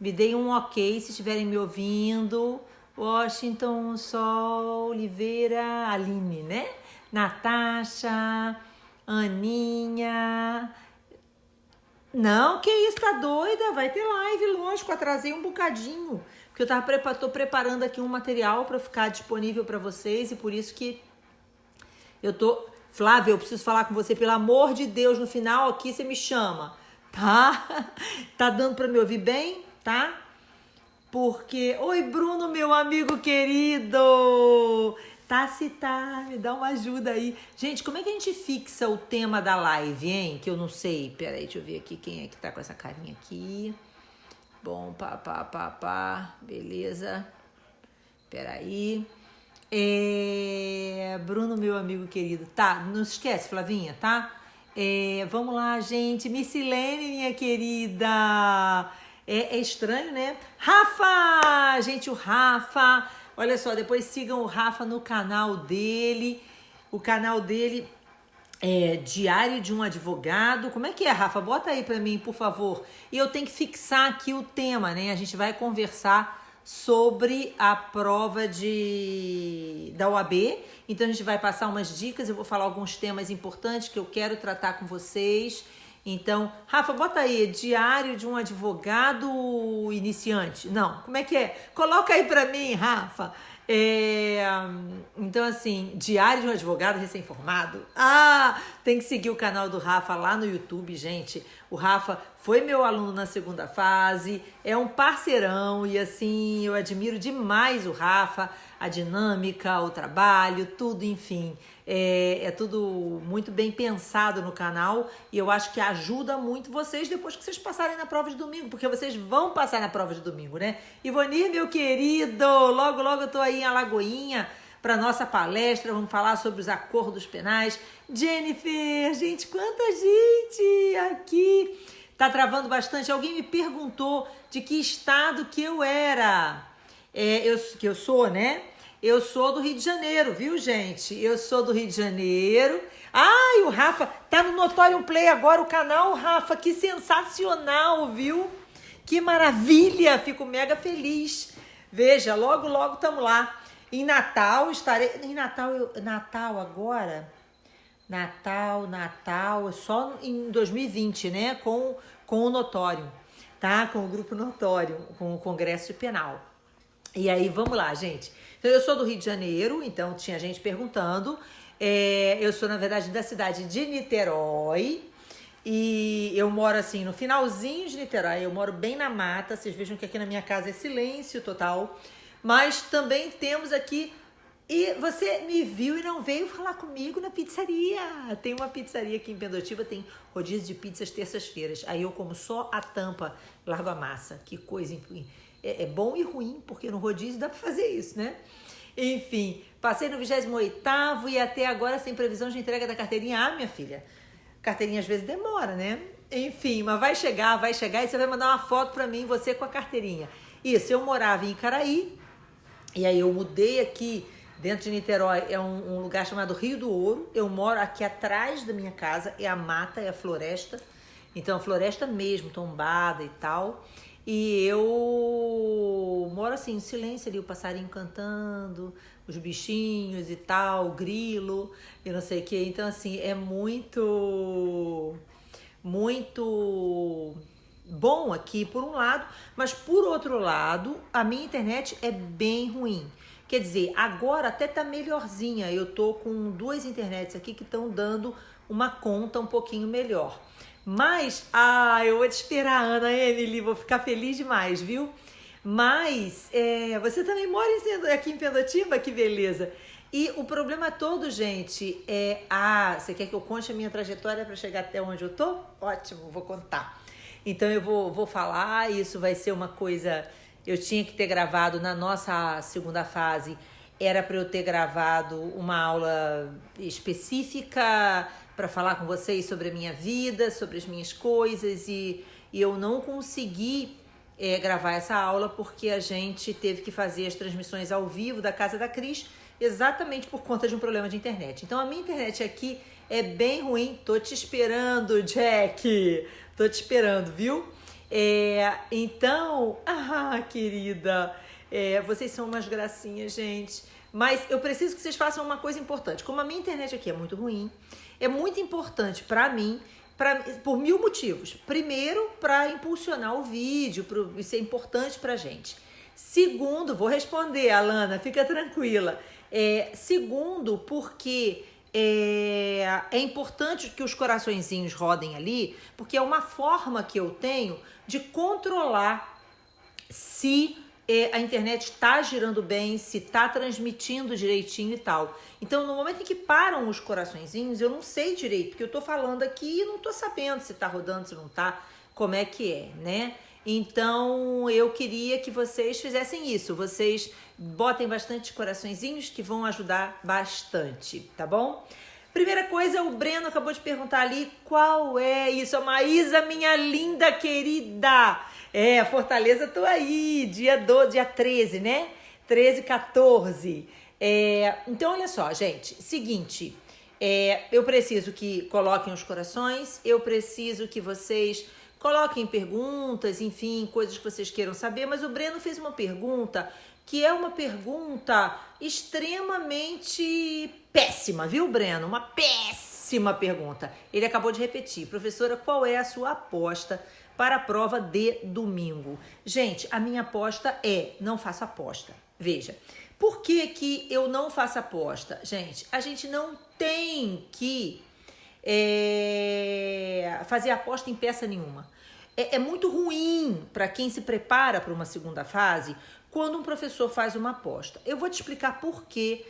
Me deem um ok se estiverem me ouvindo. Washington, Sol, Oliveira, Aline, né? Natasha, Aninha. Não, que isso, tá doida? Vai ter live, lógico. Atrasei um bocadinho. Porque eu tô preparando aqui um material para ficar disponível para vocês e por isso que eu tô... Flávia, eu preciso falar com você, pelo amor de Deus, no final aqui você me chama, tá? Tá dando para me ouvir bem, tá? Porque... Oi, Bruno, meu amigo querido! Tá, me dá uma ajuda aí. Gente, como é que a gente fixa o tema da live, hein? Que eu não sei. Pera aí, deixa eu ver aqui quem é que tá com essa carinha aqui. Bom, beleza. Pera aí. Bruno, meu amigo querido. Tá, não se esquece, Flavinha, tá? Vamos lá, gente. Missilene, minha querida. É estranho, né? Rafa! Gente, o Rafa. Olha só, depois sigam o Rafa no canal dele. O canal dele é Diário de um Advogado. Como é que é, Rafa? Bota aí pra mim, por favor. E eu tenho que fixar aqui o tema, né? A gente vai conversar sobre a prova da OAB. Então a gente vai passar umas dicas, eu vou falar alguns temas importantes que eu quero tratar com vocês. Então, Rafa, bota aí, Diário de um Advogado Iniciante. Não, como é que é? Coloca aí pra mim, Rafa. Então, assim, Diário de um Advogado Recém-Formado. Tem que seguir o canal do Rafa lá no YouTube, gente. O Rafa foi meu aluno na segunda fase, é um parceirão e, assim, eu admiro demais o Rafa, a dinâmica, o trabalho, tudo, enfim. É tudo muito bem pensado no canal e eu acho que ajuda muito vocês depois que vocês passarem na prova de domingo, porque vocês vão passar na prova de domingo, né? Ivonir, meu querido, logo eu tô aí em Alagoinha para nossa palestra, vamos falar sobre os acordos penais. Jennifer, gente, quanta gente aqui. Tá travando bastante. Alguém me perguntou de que estado que eu era. Que eu sou, né? Eu sou do Rio de Janeiro, viu, gente? Eu sou do Rio de Janeiro. E o Rafa tá no Notorium Play agora, o canal, Rafa. Que sensacional, viu? Que maravilha! Fico mega feliz. Veja, logo estamos lá. Em Natal, estarei... Em Natal agora? Natal, só em 2020, né? Com o Notorium, tá? Com o Grupo Notorium, com o Congresso Penal. E aí, vamos lá, gente. Então, eu sou do Rio de Janeiro, então tinha gente perguntando. Eu sou, na verdade, da cidade de Niterói. E eu moro, assim, no finalzinho de Niterói. Eu moro bem na mata. Vocês vejam que aqui na minha casa é silêncio total. Mas também temos aqui... E você me viu e não veio falar comigo na pizzaria. Tem uma pizzaria aqui em Pendotiba, tem rodízio de pizzas terças-feiras. Aí eu como só a tampa, largo a massa. Que coisa... É bom e ruim, porque no rodízio dá pra fazer isso, né? Enfim, passei no 28º e até agora sem previsão de entrega da carteirinha. Minha filha, carteirinha às vezes demora, né? Enfim, mas vai chegar e você vai mandar uma foto pra mim, você com a carteirinha. Isso, eu morava em Icaraí e aí eu mudei aqui dentro de Niterói, é um lugar chamado Rio do Ouro. Eu moro aqui atrás da minha casa, é a mata, é a floresta. Então, a floresta mesmo, tombada e tal. E eu moro assim, em silêncio ali, o passarinho cantando, os bichinhos e tal, o grilo e não sei o que. Então, assim, é muito bom aqui, por um lado, mas por outro lado, a minha internet é bem ruim. Quer dizer, agora até tá melhorzinha. Eu tô com 2 internets aqui que estão dando uma conta um pouquinho melhor. Mas, eu vou te esperar, Ana Emily, vou ficar feliz demais, viu? Mas, você também mora aqui em Pendotiba? Que beleza! E o problema todo, gente, você quer que eu conte a minha trajetória para chegar até onde eu tô? Ótimo, vou contar. Então, eu vou falar, isso vai ser uma coisa... Eu tinha que ter gravado na nossa segunda fase, era para eu ter gravado uma aula específica para falar com vocês sobre a minha vida, sobre as minhas coisas, e eu não consegui gravar essa aula porque a gente teve que fazer as transmissões ao vivo da Casa da Cris exatamente por conta de um problema de internet. Então a minha internet aqui é bem ruim. Tô te esperando, Jack. Tô te esperando, viu? Então, querida, vocês são umas gracinhas, gente. Mas eu preciso que vocês façam uma coisa importante. Como a minha internet aqui é muito ruim, é muito importante para mim, por 1000 motivos. Primeiro, para impulsionar o vídeo, isso é importante pra gente. Segundo, vou responder, Alana, fica tranquila. Segundo, porque é importante que os coraçõezinhos rodem ali, porque é uma forma que eu tenho de controlar se a internet está girando bem, se está transmitindo direitinho e tal. Então, no momento em que param os coraçõezinhos, eu não sei direito, porque eu tô falando aqui e não tô sabendo se tá rodando, se não tá, como é que é, né? Então, eu queria que vocês fizessem isso. Vocês botem bastante coraçõezinhos que vão ajudar bastante, tá bom? Primeira coisa, o Breno acabou de perguntar ali qual é isso. A Maísa, minha linda querida. Fortaleza, tô aí, dia 13, né? 13, 14. Então, olha só, gente. Seguinte, eu preciso que coloquem os corações, eu preciso que vocês coloquem perguntas, enfim, coisas que vocês queiram saber, mas o Breno fez uma pergunta que é uma pergunta extremamente péssima, viu, Breno? Uma péssima pergunta. Ele acabou de repetir. Professora, qual é a sua aposta para a prova de domingo? Gente, a minha aposta não faço aposta. Veja, por que eu não faço aposta? Gente, a gente não tem que fazer aposta em peça nenhuma. É muito ruim para quem se prepara para uma segunda fase quando um professor faz uma aposta. Eu vou te explicar por que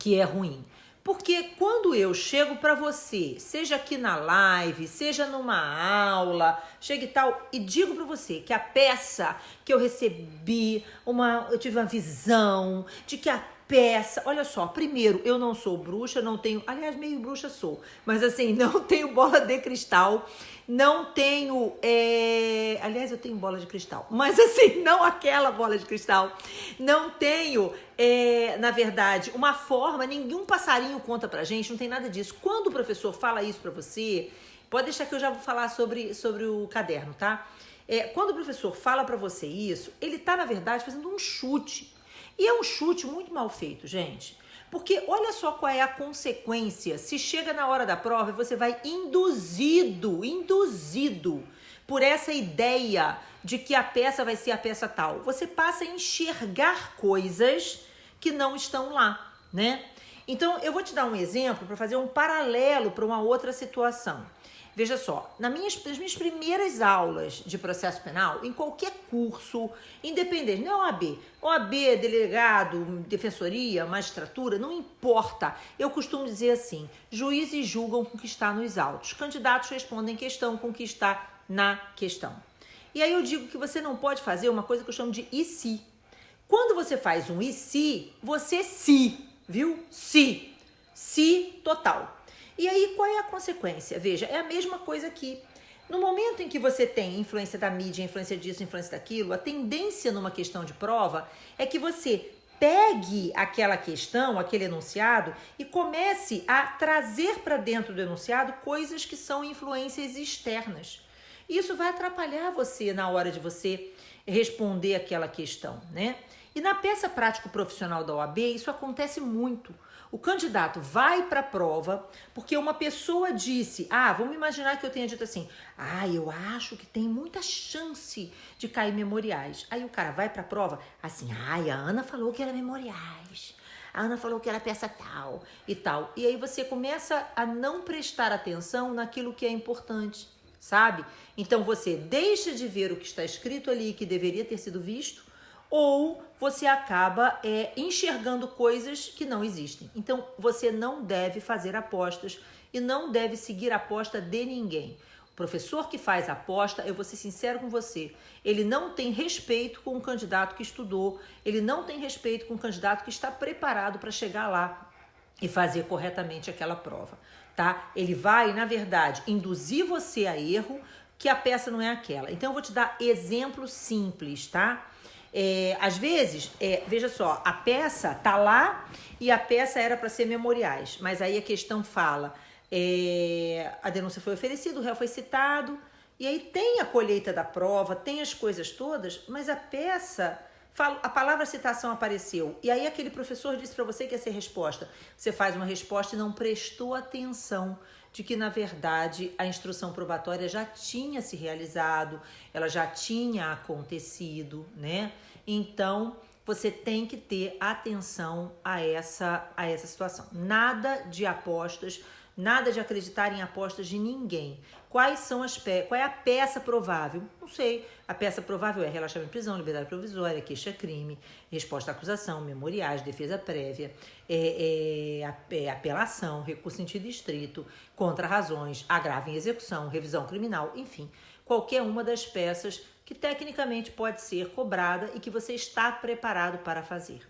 é ruim. Porque quando eu chego para você, seja aqui na live, seja numa aula, chega e tal, e digo para você que a peça que eu recebi, eu tive uma visão de que a peça, olha só, primeiro, eu não sou bruxa, não tenho, aliás, meio bruxa sou, mas assim, não tenho bola de cristal, não tenho, aliás, eu tenho bola de cristal, mas assim, não aquela bola de cristal, não tenho, na verdade, uma forma, nenhum passarinho conta pra gente, não tem nada disso. Quando o professor fala isso pra você, pode deixar que eu já vou falar sobre o caderno, tá? Quando o professor fala pra você isso, ele tá, na verdade, fazendo um chute. E é um chute muito mal feito, gente. Porque olha só qual é a consequência. Se chega na hora da prova e você vai induzido por essa ideia de que a peça vai ser a peça tal. Você passa a enxergar coisas que não estão lá, né? Então, eu vou te dar um exemplo para fazer um paralelo para uma outra situação. Veja só, nas minhas primeiras aulas de processo penal, em qualquer curso, independente, não é OAB, delegado, defensoria, magistratura, não importa. Eu costumo dizer assim, juízes julgam com o que está nos autos, candidatos respondem questão com o que está na questão. E aí eu digo que você não pode fazer uma coisa que eu chamo de e se. Quando você faz um e se, você viu? Se total. E aí, qual é a consequência? Veja, é a mesma coisa aqui. No momento em que você tem influência da mídia, influência disso, influência daquilo, a tendência numa questão de prova é que você pegue aquela questão, aquele enunciado e comece a trazer para dentro do enunciado coisas que são influências externas. Isso vai atrapalhar você na hora de você responder aquela questão, né? E na peça prático-profissional da OAB, isso acontece muito. O candidato vai para a prova porque uma pessoa disse, vamos imaginar que eu tenha dito assim, eu acho que tem muita chance de cair memoriais. Aí o cara vai para a prova assim, a Ana falou que era memoriais, a Ana falou que era peça tal e tal. E aí você começa a não prestar atenção naquilo que é importante, sabe? Então você deixa de ver o que está escrito ali que deveria ter sido visto, ou você acaba enxergando coisas que não existem. Então, você não deve fazer apostas e não deve seguir a aposta de ninguém. O professor que faz a aposta, eu vou ser sincero com você, ele não tem respeito com o candidato que estudou, ele não tem respeito com o candidato que está preparado para chegar lá e fazer corretamente aquela prova, tá? Ele vai, na verdade, induzir você a erro, que a peça não é aquela. Então, eu vou te dar exemplos simples, tá? Às vezes, veja só, a peça tá lá e a peça era para ser memoriais, mas aí a questão fala, a denúncia foi oferecida, o réu foi citado E aí tem a colheita da prova, tem as coisas todas, mas a peça, a palavra citação apareceu. E aí aquele professor disse para você que ia ser resposta. Você faz uma resposta e não prestou atenção de que, na verdade, a instrução probatória já tinha se realizado, ela já tinha acontecido, né? Então, você tem que ter atenção a essa situação. Nada de apostas, nada de acreditar em apostas de ninguém. Qual é a peça provável? Não sei. A peça provável é relaxamento de prisão, liberdade provisória, queixa-crime, resposta à acusação, memoriais, defesa prévia, apelação, recurso em sentido estrito, contra-razões, agravo em execução, revisão criminal, enfim. Qualquer uma das peças que tecnicamente pode ser cobrada e que você está preparado para fazer.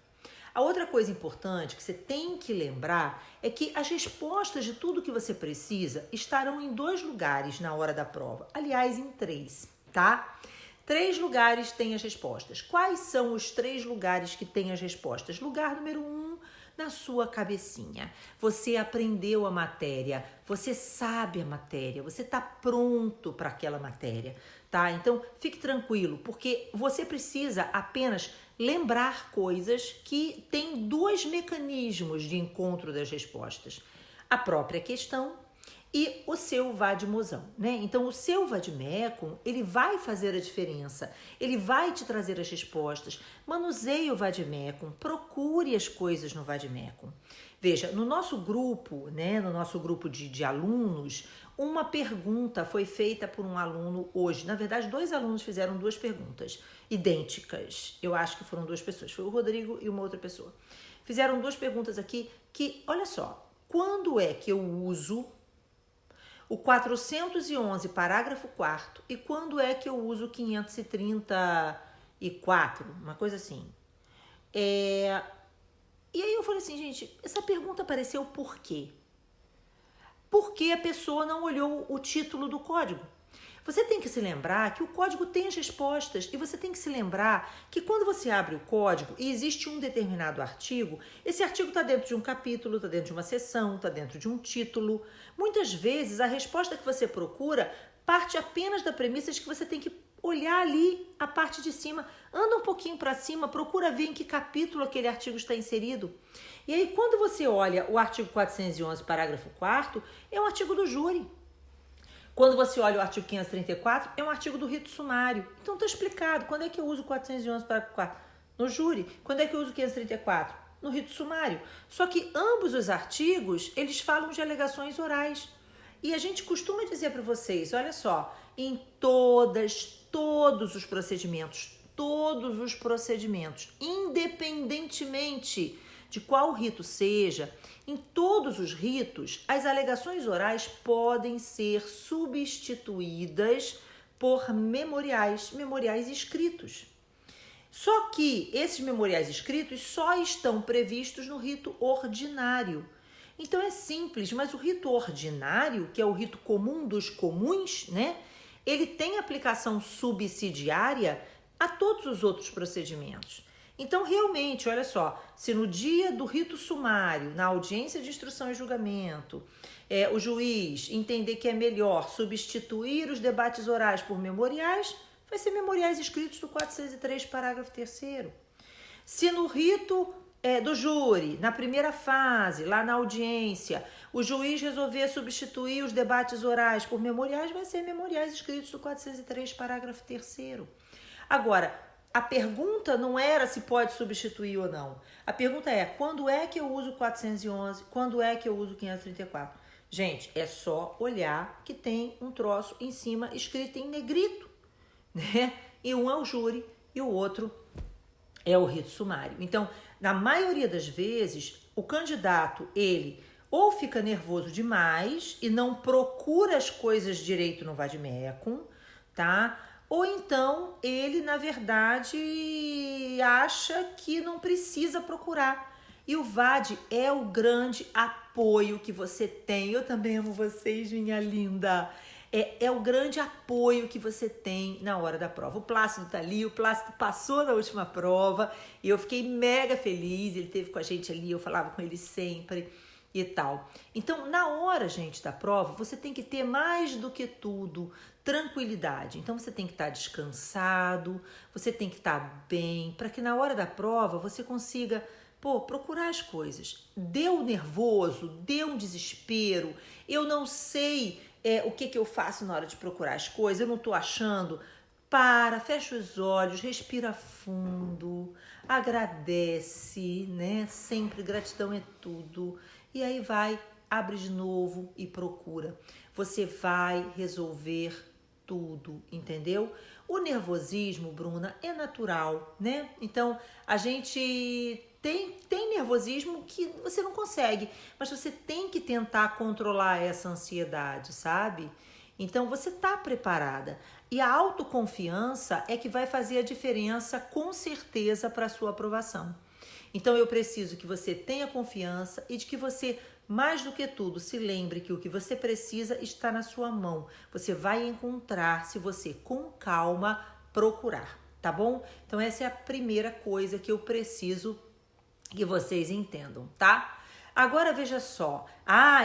A outra coisa importante que você tem que lembrar é que as respostas de tudo que você precisa estarão em 2 lugares na hora da prova. Aliás, em 3, tá? 3 lugares têm as respostas. Quais são os 3 lugares que têm as respostas? Lugar número 1, na sua cabecinha. Você aprendeu a matéria, você sabe a matéria, você está pronto para aquela matéria, tá? Então, fique tranquilo, porque você precisa apenas lembrar coisas que têm 2 mecanismos de encontro das respostas. A própria questão e o seu vademecum, né? Então, o seu vademecum, ele vai fazer a diferença, ele vai te trazer as respostas. Manuseie o vademecum, procure as coisas no vademecum. Veja, no nosso grupo, né, no nosso grupo de alunos, uma pergunta foi feita por um aluno hoje. Na verdade, 2 alunos fizeram 2 perguntas idênticas. Eu acho que foram 2 pessoas, foi o Rodrigo e uma outra pessoa. Fizeram 2 perguntas aqui que, olha só, quando é que eu uso o 411, parágrafo 4º, e quando é que eu uso o 534, uma coisa assim. E aí eu falei assim, gente, essa pergunta apareceu por quê? Porque a pessoa não olhou o título do código. Você tem que se lembrar que o código tem as respostas e você tem que se lembrar que quando você abre o código e existe um determinado artigo, esse artigo está dentro de um capítulo, está dentro de uma seção, está dentro de um título. Muitas vezes a resposta que você procura parte apenas da premissa de que você tem que olhar ali a parte de cima, anda um pouquinho para cima, procura ver em que capítulo aquele artigo está inserido. E aí quando você olha o artigo 411, parágrafo 4º, é um artigo do júri. Quando você olha o artigo 534, é um artigo do rito sumário. Então está explicado. Quando é que eu uso o 411, parágrafo 4º? No júri. Quando é que eu uso o 534? No rito sumário. Só que ambos os artigos, eles falam de alegações orais. E a gente costuma dizer para vocês, olha só, em todos os procedimentos, independentemente de qual rito seja, em todos os ritos, as alegações orais podem ser substituídas por memoriais escritos. Só que esses memoriais escritos só estão previstos no rito ordinário. Então é simples, mas o rito ordinário, que é o rito comum dos comuns, né? Ele tem aplicação subsidiária a todos os outros procedimentos. Então, realmente, olha só, se no dia do rito sumário, na audiência de instrução e julgamento, o juiz entender que é melhor substituir os debates orais por memoriais, vai ser memoriais escritos do 403, parágrafo 3º. Se no rito do júri, na primeira fase, lá na audiência, o juiz resolver substituir os debates orais por memoriais, vai ser memoriais escritos do 403, parágrafo 3º. Agora, a pergunta não era se pode substituir ou não. A pergunta é, quando é que eu uso o 411? Quando é que eu uso o 534? Gente, é só olhar que tem um troço em cima escrito em negrito, né? E um é o júri e o outro é o rito sumário. Então, na maioria das vezes, o candidato, ele ou fica nervoso demais e não procura as coisas direito no vademecum, tá? Ou então ele, na verdade, acha que não precisa procurar. E o VAD é o grande apoio que você tem. Eu também amo vocês, minha linda. É o grande apoio que você tem na hora da prova. O Plácido tá ali, o Plácido passou na última prova e eu fiquei mega feliz. Ele esteve com a gente ali, eu falava com ele sempre. e tal. Então, na hora, gente, da prova, você tem que ter mais do que tudo tranquilidade. Então, você tem que estar descansado, você tem que estar bem, para que na hora da prova você consiga, procurar as coisas. Deu nervoso, deu um desespero, eu não sei o que eu faço na hora de procurar as coisas, eu não estou achando. Fecha os olhos, respira fundo, agradece, né? Sempre gratidão é tudo. E aí abre de novo e procura. Você vai resolver tudo, entendeu? O nervosismo, Bruna, é natural, né? Então, a gente tem nervosismo que você não consegue, mas você tem que tentar controlar essa ansiedade, sabe? Então, você está preparada. E a autoconfiança é que vai fazer a diferença, com certeza, para a sua aprovação. Então, eu preciso que você tenha confiança e de que você, mais do que tudo, se lembre que o que você precisa está na sua mão. Você vai encontrar se você, com calma, procurar, tá bom? Então, essa é a primeira coisa que eu preciso que vocês entendam, tá? Agora, veja só.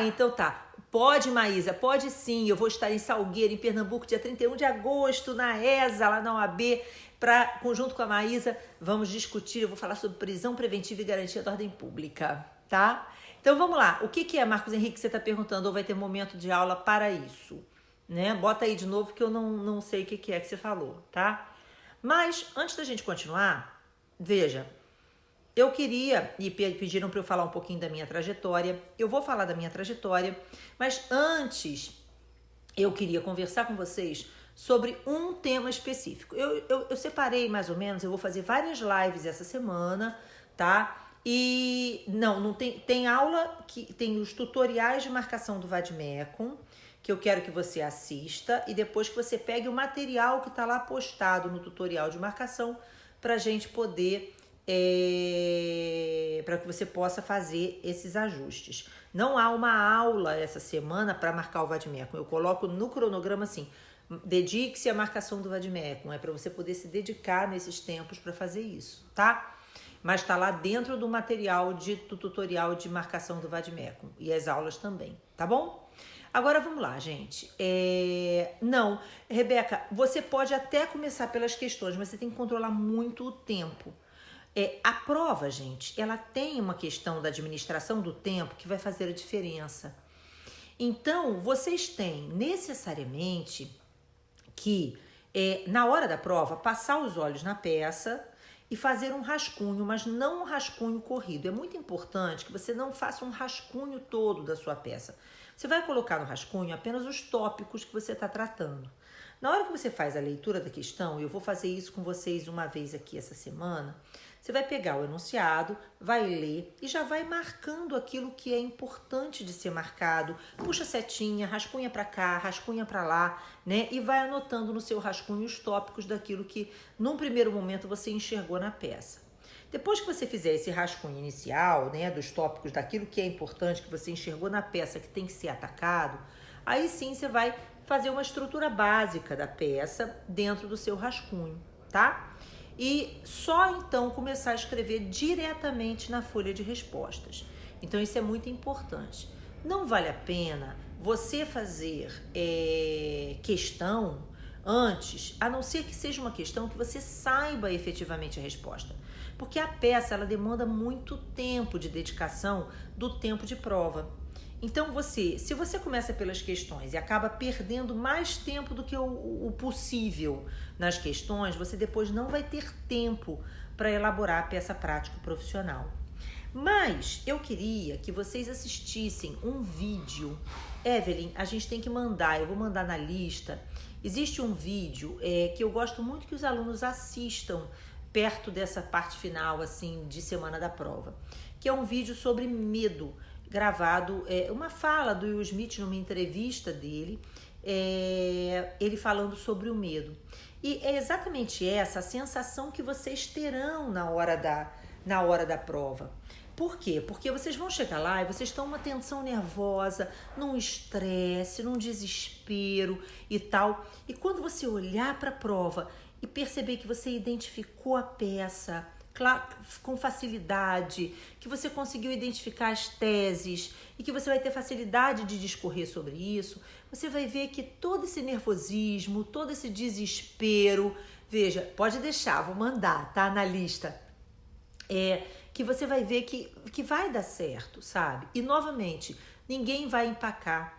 Então tá. Pode, Maísa, pode sim. Eu vou estar em Salgueiro, em Pernambuco, dia 31 de agosto, na ESA, lá na OAB, junto com a Maísa, vamos discutir, eu vou falar sobre prisão preventiva e garantia da ordem pública, tá? Então, vamos lá. O que é, Marcos Henrique, você está perguntando, ou vai ter momento de aula para isso? Né? Bota aí de novo que eu não sei o que é que você falou, tá? Mas, antes da gente continuar, veja, eu queria, e pediram para eu falar um pouquinho da minha trajetória, eu vou falar da minha trajetória, mas antes eu queria conversar com vocês sobre um tema específico. Eu separei mais ou menos, eu vou fazer várias lives essa semana, tá? E não tem aula, tem os tutoriais de marcação do Vadmecum, que eu quero que você assista, e depois que você pegue o material que está lá postado no tutorial de marcação, para a gente poder... para que você possa fazer esses ajustes. Não há uma aula essa semana para marcar o Vadmecum. Eu coloco no cronograma assim, dedique-se à marcação do Vadmecum. É para você poder se dedicar nesses tempos para fazer isso, tá? Mas está lá dentro do material do tutorial de marcação do Vadmecum. E as aulas também, tá bom? Agora vamos lá, gente. Não, Rebeca, você pode até começar pelas questões, mas você tem que controlar muito o tempo. A prova, gente, ela tem uma questão da administração do tempo que vai fazer a diferença. Então, vocês têm necessariamente que, na hora da prova, passar os olhos na peça e fazer um rascunho, mas não um rascunho corrido. É muito importante que você não faça um rascunho todo da sua peça. Você vai colocar no rascunho apenas os tópicos que você está tratando. Na hora que você faz a leitura da questão, eu vou fazer isso com vocês uma vez aqui essa semana, você vai pegar o enunciado, vai ler e já vai marcando aquilo que é importante de ser marcado. Puxa a setinha, rascunha para cá, rascunha para lá, né? E vai anotando no seu rascunho os tópicos daquilo que, num primeiro momento, você enxergou na peça. Depois que você fizer esse rascunho inicial, né, dos tópicos daquilo que é importante, que você enxergou na peça, que tem que ser atacado, aí sim você vai fazer uma estrutura básica da peça dentro do seu rascunho, tá? E só então começar a escrever diretamente na folha de respostas. Então isso é muito importante. Não vale a pena você fazer questão antes, a não ser que seja uma questão que você saiba efetivamente a resposta. Porque a peça ela demanda muito tempo de dedicação do tempo de prova. Então, se você começa pelas questões e acaba perdendo mais tempo do que o possível nas questões, você depois não vai ter tempo para elaborar a peça prática profissional. Mas eu queria que vocês assistissem um vídeo. Evelyn, a gente tem que mandar, eu vou mandar na lista. Existe um vídeo que eu gosto muito que os alunos assistam perto dessa parte final, assim, de semana da prova, que é um vídeo sobre medo, gravado, uma fala do Will Smith numa entrevista dele, ele falando sobre o medo. E é exatamente essa a sensação que vocês terão na hora da prova. Por quê? Porque vocês vão chegar lá e vocês estão numa tensão nervosa, num estresse, num desespero e tal. E quando você olhar para a prova e perceber que você identificou a peça, com facilidade, que você conseguiu identificar as teses e que você vai ter facilidade de discorrer sobre isso, você vai ver que todo esse nervosismo, todo esse desespero, veja, pode deixar, vou mandar, tá, na lista, que você vai ver que vai dar certo, sabe? E novamente, ninguém vai empacar.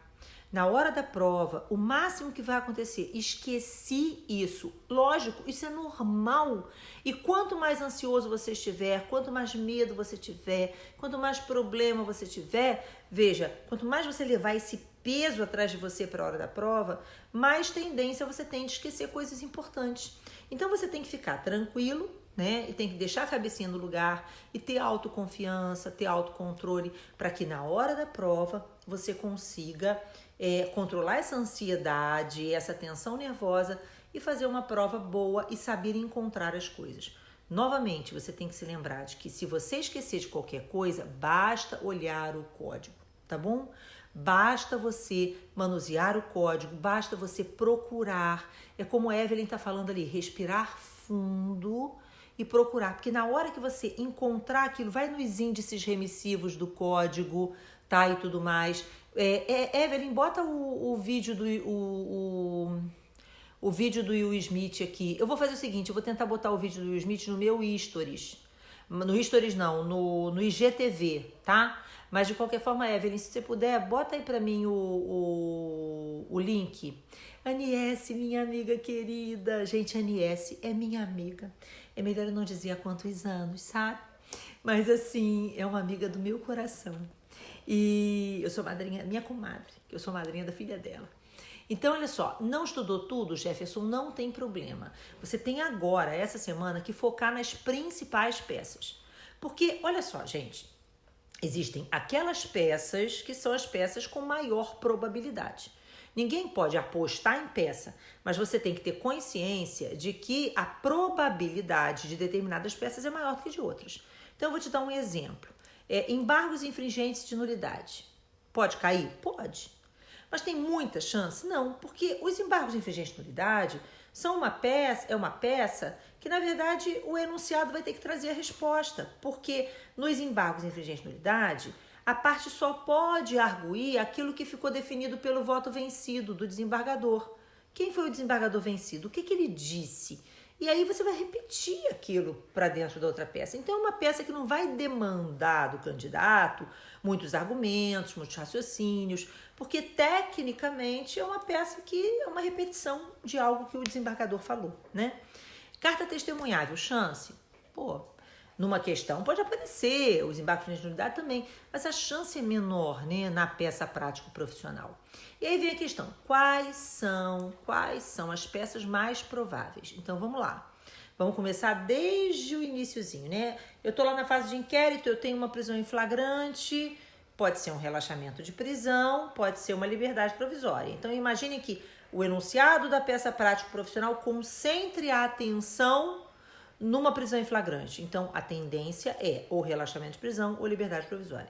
Na hora da prova, o máximo que vai acontecer, esqueci isso. Lógico, isso é normal. E quanto mais ansioso você estiver, quanto mais medo você tiver, quanto mais problema você tiver, veja, quanto mais você levar esse peso atrás de você para a hora da prova, mais tendência você tem de esquecer coisas importantes. Então você tem que ficar tranquilo, né? E tem que deixar a cabecinha no lugar e ter autoconfiança, ter autocontrole, para que na hora da prova você consiga controlar essa ansiedade, essa tensão nervosa e fazer uma prova boa e saber encontrar as coisas. Novamente, você tem que se lembrar de que se você esquecer de qualquer coisa, basta olhar o código, tá bom? Basta você manusear o código, basta você procurar. É como a Evelyn está falando ali, respirar fundo e procurar, porque na hora que você encontrar aquilo, vai nos índices remissivos do código, tá, e tudo mais. Evelyn, bota o vídeo o vídeo do Will Smith aqui. Eu vou fazer o seguinte, eu vou tentar botar o vídeo do Will Smith no meu Stories. No Stories não, no IGTV, tá? Mas de qualquer forma, Evelyn, se você puder, bota aí pra mim o link. Aniesse, minha amiga querida. Gente, Aniesse é minha amiga. É melhor eu não dizer há quantos anos, sabe? Mas assim, é uma amiga do meu coração. E eu sou madrinha, minha comadre, que eu sou madrinha da filha dela. Então, olha só, não estudou tudo, Jefferson, não tem problema. Você tem agora, essa semana, que focar nas principais peças. Porque, olha só, gente, existem aquelas peças que são as peças com maior probabilidade. Ninguém pode apostar em peça, mas você tem que ter consciência de que a probabilidade de determinadas peças é maior do que de outras. Então, eu vou te dar um exemplo. Embargos infringentes de nulidade. Pode cair? Pode. Mas tem muita chance? Não, porque os embargos infringentes de nulidade são uma peça que, na verdade, o enunciado vai ter que trazer a resposta, porque nos embargos infringentes de nulidade, a parte só pode arguir aquilo que ficou definido pelo voto vencido do desembargador. Quem foi o desembargador vencido? O que ele disse? E aí você vai repetir aquilo para dentro da outra peça. Então é uma peça que não vai demandar do candidato muitos argumentos, muitos raciocínios, porque tecnicamente é uma peça que é uma repetição de algo que o desembargador falou, né? Carta testemunhável, chance? Numa questão pode aparecer, os embargos de nulidade também, mas a chance é menor, né, na peça prático-profissional. E aí vem a questão, quais são as peças mais prováveis? Então vamos lá, vamos começar desde o iniciozinho, né? Eu tô lá na fase de inquérito, eu tenho uma prisão em flagrante, pode ser um relaxamento de prisão, pode ser uma liberdade provisória. Então imagine que o enunciado da peça prático-profissional concentre a atenção numa prisão em flagrante. Então, a tendência é ou relaxamento de prisão ou liberdade provisória.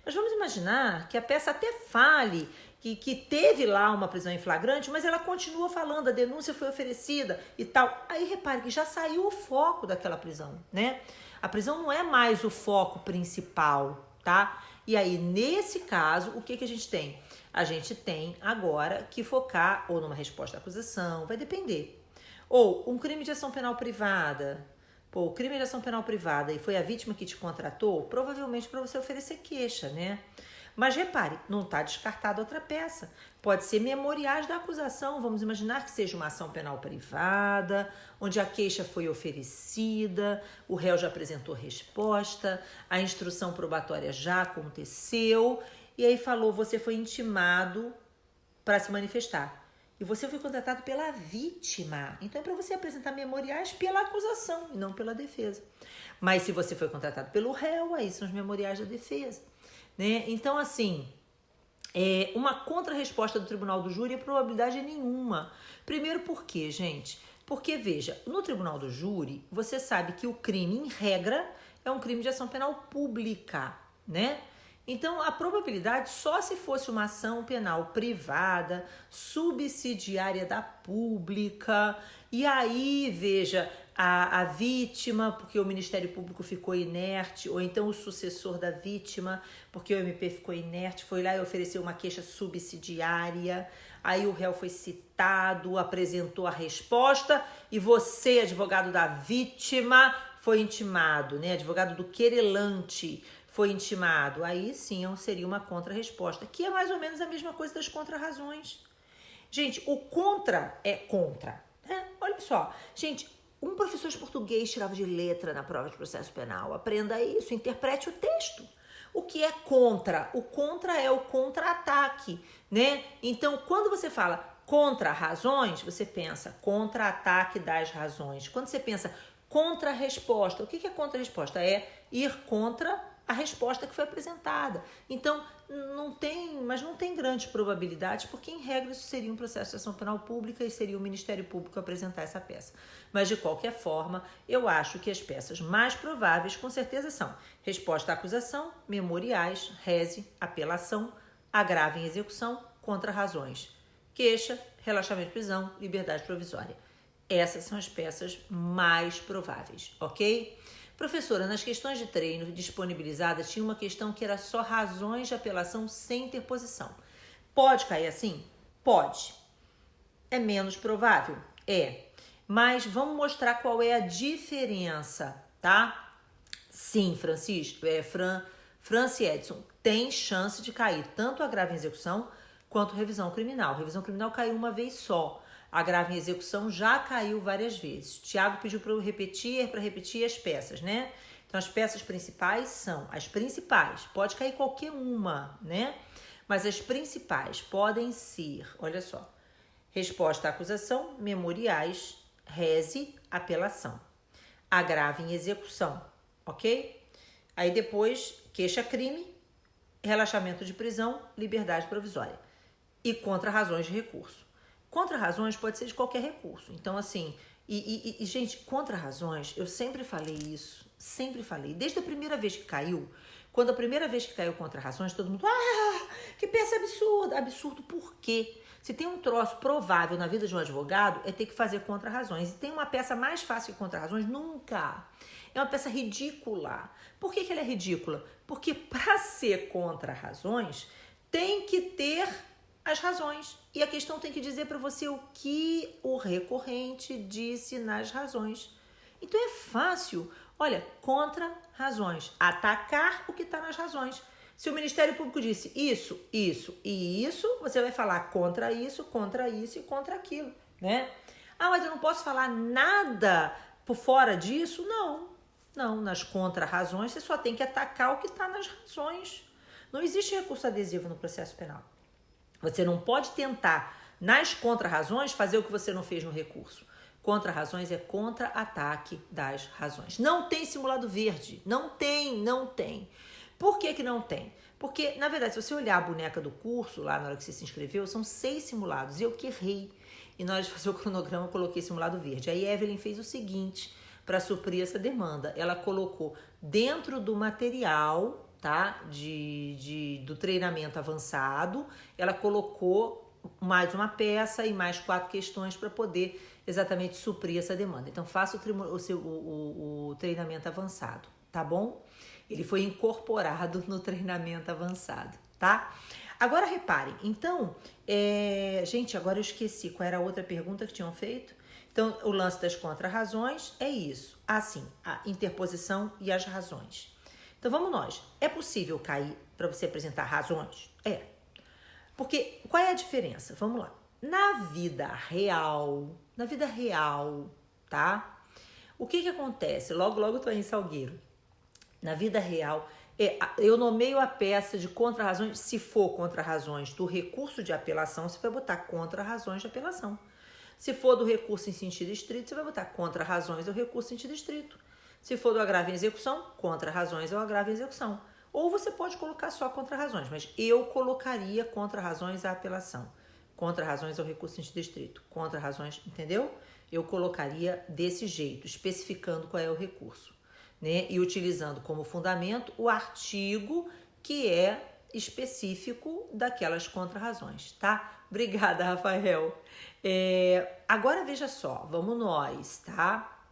Mas vamos imaginar que a peça até fale que teve lá uma prisão em flagrante, mas ela continua falando, a denúncia foi oferecida e tal. Aí repare que já saiu o foco daquela prisão, né? A prisão não é mais o foco principal, tá? E aí, nesse caso, o que a gente tem? A gente tem agora que focar ou numa resposta à acusação, vai depender. Ou um crime de ação penal privada. O crime de ação penal privada e foi a vítima que te contratou, provavelmente para você oferecer queixa, né? Mas repare, não está descartada outra peça. Pode ser memoriais da acusação. Vamos imaginar que seja uma ação penal privada, onde a queixa foi oferecida, o réu já apresentou resposta, a instrução probatória já aconteceu, e aí falou, você foi intimado para se manifestar. E você foi contratado pela vítima. Então, é para você apresentar memoriais pela acusação e não pela defesa. Mas se você foi contratado pelo réu, aí são os memoriais da defesa, né? Então, assim, uma contra-resposta do tribunal do júri, a probabilidade é nenhuma. Primeiro, por quê, gente? Porque, veja, no tribunal do júri, você sabe que o crime, em regra, é um crime de ação penal pública, né? Então, a probabilidade só se fosse uma ação penal privada, subsidiária da pública, e aí, veja, a vítima, porque o Ministério Público ficou inerte, ou então o sucessor da vítima, porque o MP ficou inerte, foi lá e ofereceu uma queixa subsidiária, aí o réu foi citado, apresentou a resposta, e você, advogado da vítima, foi intimado, né? Advogado do querelante foi intimado. Aí sim seria uma contra-resposta, que é mais ou menos a mesma coisa das contra-razões. Gente, o contra é contra, né? Olha só, gente, um professor de português tirava de letra na prova de processo penal. Aprenda isso, interprete o texto. O que é contra? O contra é o contra-ataque, né? Então, quando você fala contra-razões, você pensa contra-ataque das razões. Quando você pensa contra-resposta, o que é contra-resposta? É ir contra a resposta que foi apresentada. Então, não tem grandes probabilidades, porque em regra isso seria um processo de ação penal pública e seria o Ministério Público apresentar essa peça. Mas de qualquer forma, eu acho que as peças mais prováveis com certeza são resposta à acusação, memoriais, rese, apelação, agravo em execução, contra-razões, queixa, relaxamento de prisão, liberdade provisória. Essas são as peças mais prováveis, ok? Professora, nas questões de treino disponibilizadas tinha uma questão que era só razões de apelação sem interposição. Pode cair assim? Pode. É menos provável? É. Mas vamos mostrar qual é a diferença, tá? Sim, Francisco, Franci Edson, tem chance de cair tanto agravo em execução quanto revisão criminal. Revisão criminal caiu uma vez só. Agravo em execução já caiu várias vezes. Tiago pediu para eu repetir as peças, né? Então, as peças principais são as principais. Pode cair qualquer uma, né? Mas as principais podem ser, olha só, resposta à acusação, memoriais, rese, apelação. Agravo em execução, ok? Aí depois, queixa-crime, relaxamento de prisão, liberdade provisória. E contra-razões de recurso. Contra-razões pode ser de qualquer recurso. Então, assim, gente, contra-razões, eu sempre falei isso, sempre falei. Desde a primeira vez que caiu, quando a primeira vez que caiu contra-razões, todo mundo, que peça absurda. Absurdo por quê? Se tem um troço provável na vida de um advogado, é ter que fazer contra-razões. E tem uma peça mais fácil que contra-razões? Nunca. É uma peça ridícula. Por que ela é ridícula? Porque para ser contra-razões, tem que ter as razões. E a questão tem que dizer para você o que o recorrente disse nas razões. Então é fácil. Olha, contra-razões. Atacar o que está nas razões. Se o Ministério Público disse isso, isso e isso, você vai falar contra isso e contra aquilo, né? Mas eu não posso falar nada por fora disso? Não, nas contra-razões você só tem que atacar o que está nas razões. Não existe recurso adesivo no processo penal. Você não pode tentar, nas contra-razões, fazer o que você não fez no recurso. Contra-razões é contra-ataque das razões. Não tem simulado verde. Não tem. Por que não tem? Porque, na verdade, se você olhar a boneca do curso, lá na hora que você se inscreveu, são 6 simulados. E eu que errei. E na hora de fazer o cronograma, eu coloquei simulado verde. Aí a Evelyn fez o seguinte, para suprir essa demanda. Ela colocou dentro do material, tá, do treinamento avançado, ela colocou mais uma peça e mais 4 questões para poder exatamente suprir essa demanda. Então, faça o treinamento avançado, tá bom? Ele foi incorporado no treinamento avançado, tá? Agora, reparem, então, gente, agora eu esqueci qual era a outra pergunta que tinham feito. Então, o lance das contra-razões é isso. Assim, a interposição e as razões. Então, vamos nós. É possível cair para você apresentar razões? É. Porque, qual é a diferença? Vamos lá. Na vida real, tá? O que acontece? Logo eu tô em Salgueiro. Na vida real, eu nomeio a peça de contra-razões, se for contra-razões do recurso de apelação, você vai botar contra-razões de apelação. Se for do recurso em sentido estrito, você vai botar contra-razões do recurso em sentido estrito. Se for do agravo em execução, contra-razões é o agravo em execução. Ou você pode colocar só contra-razões, mas eu colocaria contra-razões à apelação. Contra-razões ao recurso em sentido estrito. Contra-razões, entendeu? Eu colocaria desse jeito, especificando qual é o recurso, né? E utilizando como fundamento o artigo que é específico daquelas contrarrazões, tá? Obrigada, Rafael. Agora veja só, vamos nós, tá?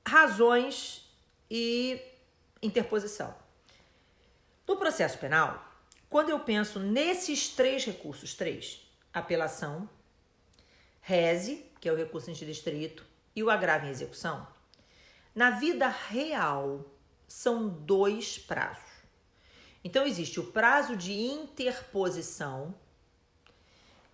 Razões e interposição. No processo penal, quando eu penso nesses 3 recursos, apelação, rese, que é o recurso antidistrito, e o agravo em execução, na vida real são 2 prazos. Então, existe o prazo de interposição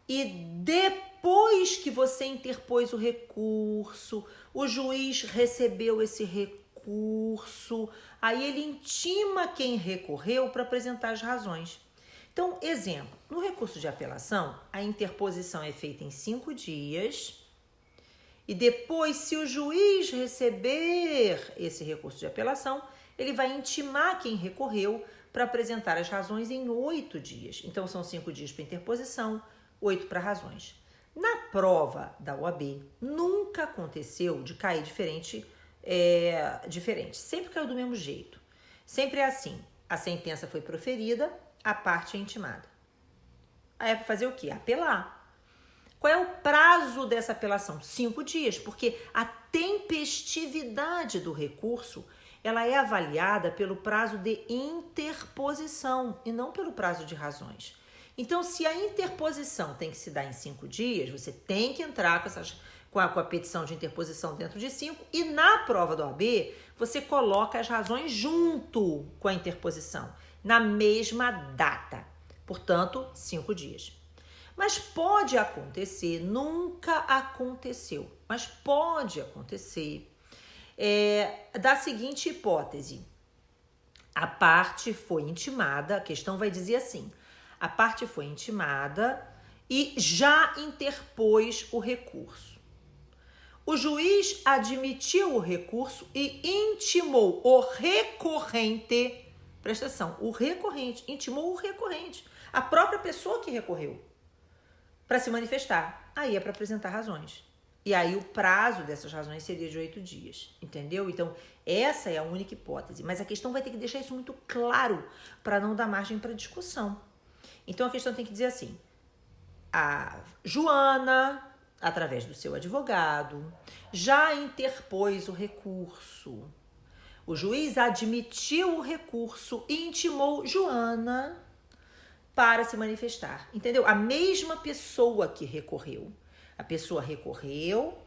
e depois que você interpôs o recurso, o juiz recebeu esse recurso, aí ele intima quem recorreu para apresentar as razões. Então, exemplo, no recurso de apelação, a interposição é feita em 5 dias e depois, se o juiz receber esse recurso de apelação, ele vai intimar quem recorreu para apresentar as razões em 8 dias. Então, são 5 dias para interposição, 8 para razões. Na prova da OAB, nunca aconteceu de cair diferente. Sempre caiu do mesmo jeito. Sempre é assim, a sentença foi proferida, a parte é intimada. Aí é para fazer o quê? Apelar. Qual é o prazo dessa apelação? 5 dias, porque a tempestividade do recurso ela é avaliada pelo prazo de interposição e não pelo prazo de razões. Então, se a interposição tem que se dar em 5 dias, você tem que entrar com a petição de interposição dentro de 5 e na prova do OAB, você coloca as razões junto com a interposição, na mesma data. Portanto, 5 dias. Mas pode acontecer, nunca aconteceu, mas pode acontecer da seguinte hipótese: a parte foi intimada, a questão vai dizer assim, a parte foi intimada e já interpôs o recurso. O juiz admitiu o recurso e intimou o recorrente, presta atenção, o recorrente, intimou o recorrente, a própria pessoa que recorreu, para se manifestar. Aí é para apresentar razões. E aí o prazo dessas razões seria de 8 dias, entendeu? Então, essa é a única hipótese. Mas a questão vai ter que deixar isso muito claro para não dar margem para discussão. Então, a questão tem que dizer assim: a Joana, através do seu advogado, já interpôs o recurso. O juiz admitiu o recurso e intimou Joana para se manifestar, entendeu? A mesma pessoa que recorreu. A pessoa recorreu,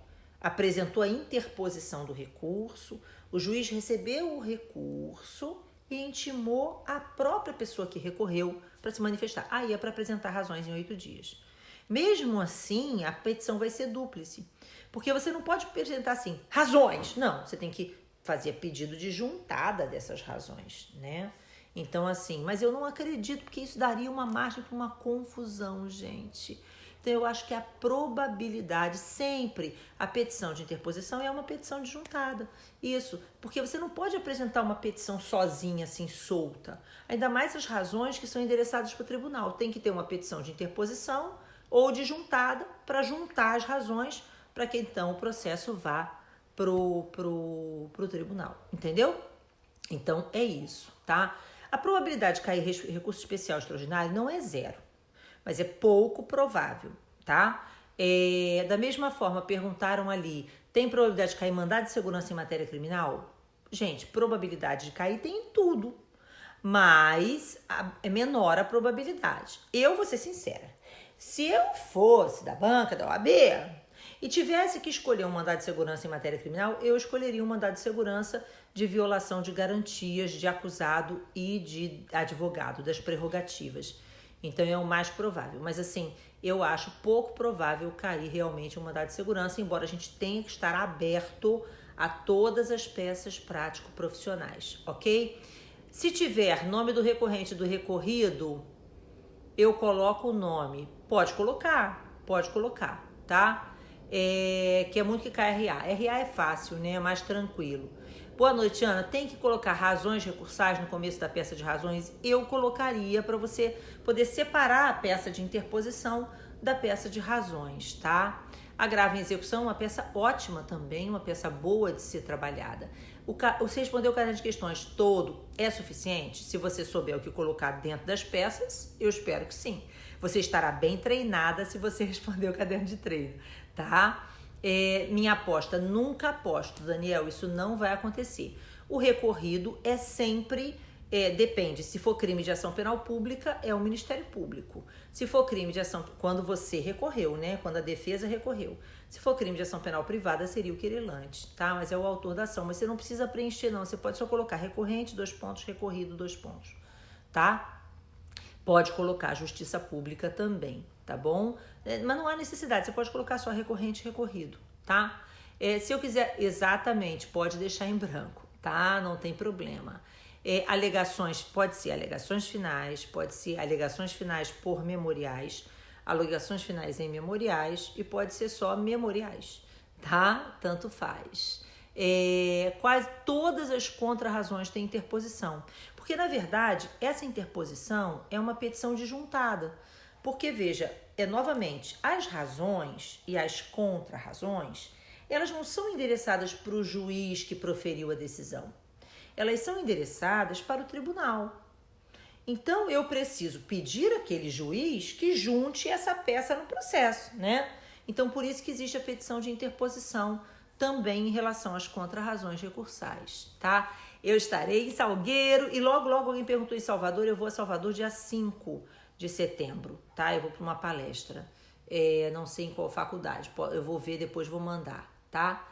apresentou a interposição do recurso, o juiz recebeu o recurso e intimou a própria pessoa que recorreu para se manifestar. Aí é para apresentar razões em 8 dias. Mesmo assim, a petição vai ser dúplice, porque você não pode apresentar assim, razões. Não, você tem que fazer pedido de juntada dessas razões, né? Então, assim, mas eu não acredito, porque isso daria uma margem para uma confusão, gente. Então, eu acho que a probabilidade, sempre, a petição de interposição é uma petição de juntada. Isso, porque você não pode apresentar uma petição sozinha, assim, solta. Ainda mais as razões que são endereçadas para o tribunal. Tem que ter uma petição de interposição ou de juntada para juntar as razões para que, então, o processo vá pro tribunal. Entendeu? Então, é isso, tá? A probabilidade de cair recurso especial extraordinário não é 0. Mas é pouco provável, tá? Da mesma forma, perguntaram ali, tem probabilidade de cair mandado de segurança em matéria criminal? Gente, probabilidade de cair tem em tudo, mas é menor a probabilidade. Eu vou ser sincera, se eu fosse da banca, da OAB, e tivesse que escolher um mandado de segurança em matéria criminal, eu escolheria um mandado de segurança de violação de garantias de acusado e de advogado, das prerrogativas. Então, é o mais provável. Mas, assim, eu acho pouco provável cair realmente um mandado de segurança, embora a gente tenha que estar aberto a todas as peças prático-profissionais, ok? Se tiver nome do recorrente e do recorrido, eu coloco o nome. Pode colocar, tá? Que é muito que cai RA. RA é fácil, né? É mais tranquilo. Boa noite, Ana. Tem que colocar razões recursais no começo da peça de razões? Eu colocaria para você poder separar a peça de interposição da peça de razões, tá? Agravo em execução é uma peça ótima também, uma peça boa de ser trabalhada. Você responder o caderno de questões todo é suficiente? Se você souber o que colocar dentro das peças, eu espero que sim. Você estará bem treinada se você responder o caderno de treino, tá? Minha aposta, nunca aposto, Daniel, isso não vai acontecer. O recorrido é sempre... depende, se for crime de ação penal pública, é o Ministério Público. Se for crime de ação, quando você recorreu, né? Quando a defesa recorreu. Se for crime de ação penal privada, seria o querelante, tá? Mas é o autor da ação. Mas você não precisa preencher, não. Você pode só colocar recorrente, 2 pontos, recorrido, 2 pontos, tá? Pode colocar justiça pública também, tá bom? Mas não há necessidade, você pode colocar só recorrente e recorrido, tá? Se eu quiser, exatamente, pode deixar em branco, tá? Não tem problema. Alegações, pode ser alegações finais, pode ser alegações finais por memoriais, alegações finais em memoriais e pode ser só memoriais, tá? Tanto faz. Quase todas as contrarrazões têm interposição, porque na verdade essa interposição é uma petição disjuntada, porque veja, novamente, as razões e as contrarrazões, elas não são endereçadas para o juiz que proferiu a decisão. Elas são endereçadas para o tribunal. Então, eu preciso pedir àquele juiz que junte essa peça no processo, né? Então, por isso que existe a petição de interposição também em relação às contrarrazões recursais, tá? Eu estarei em Salgueiro e logo alguém perguntou em Salvador, eu vou a Salvador dia 5 de setembro, tá? Eu vou para uma palestra, não sei em qual faculdade, eu vou ver, depois vou mandar, tá?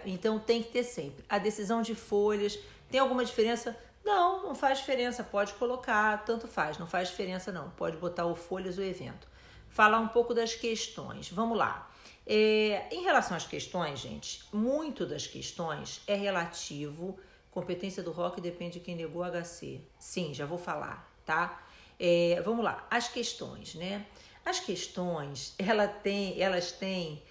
Então tem que ter sempre a decisão de folhas. Tem alguma diferença? Não faz diferença, pode colocar, tanto faz, não faz diferença não, pode botar o folhas o evento. Falar um pouco das questões, vamos lá. Em relação às questões, gente, muito das questões é relativo, competência do ROC depende de quem negou HC. Sim, já vou falar, tá? Vamos lá, as questões, né? As questões, elas têm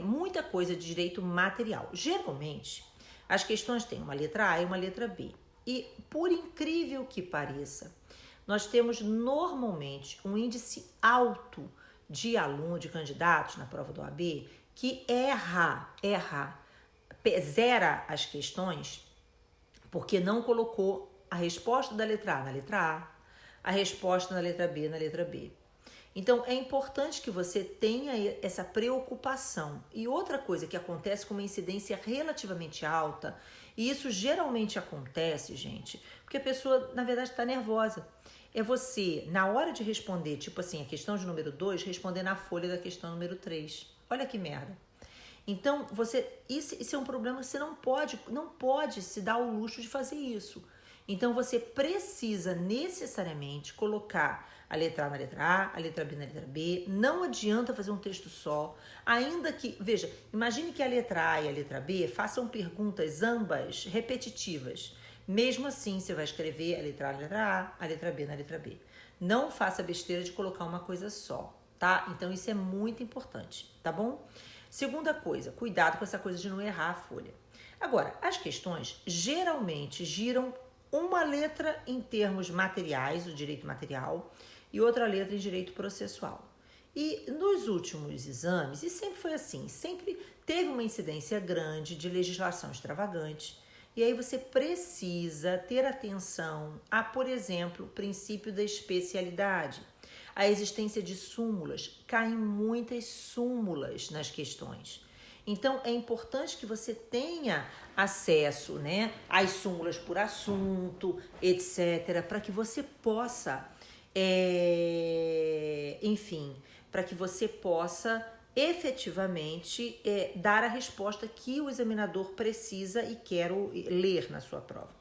muita coisa de direito material. Geralmente, as questões têm uma letra A e uma letra B. E, por incrível que pareça, nós temos normalmente um índice alto de aluno, de candidatos na prova do OAB, que zera as questões porque não colocou a resposta da letra A na letra A resposta na letra B na letra B. Então, é importante que você tenha essa preocupação. E outra coisa que acontece com uma incidência relativamente alta, e isso geralmente acontece, gente, porque a pessoa, na verdade, está nervosa. É você, na hora de responder, tipo assim, a questão de número 2, responder na folha da questão número 3. Olha que merda. Então, isso é um problema que você não pode se dar o luxo de fazer isso. Então, você precisa necessariamente colocar a letra A na letra A, a letra B na letra B. Não adianta fazer um texto só. Ainda que, veja, imagine que a letra A e a letra B façam perguntas ambas repetitivas. Mesmo assim, você vai escrever a letra A na letra A, a letra B na letra B. Não faça besteira de colocar uma coisa só, tá? Então, isso é muito importante, tá bom? Segunda coisa, cuidado com essa coisa de não errar a folha. Agora, as questões geralmente giram uma letra em termos materiais, o direito material, e outra letra em direito processual. E nos últimos exames, e sempre foi assim, sempre teve uma incidência grande de legislação extravagante, e aí você precisa ter atenção a, por exemplo, o princípio da especialidade, a existência de súmulas. Caem muitas súmulas nas questões. Então, é importante que você tenha acesso, né, às súmulas por assunto, etc., para que você possa, para que você possa efetivamente dar a resposta que o examinador precisa e quer ler na sua prova.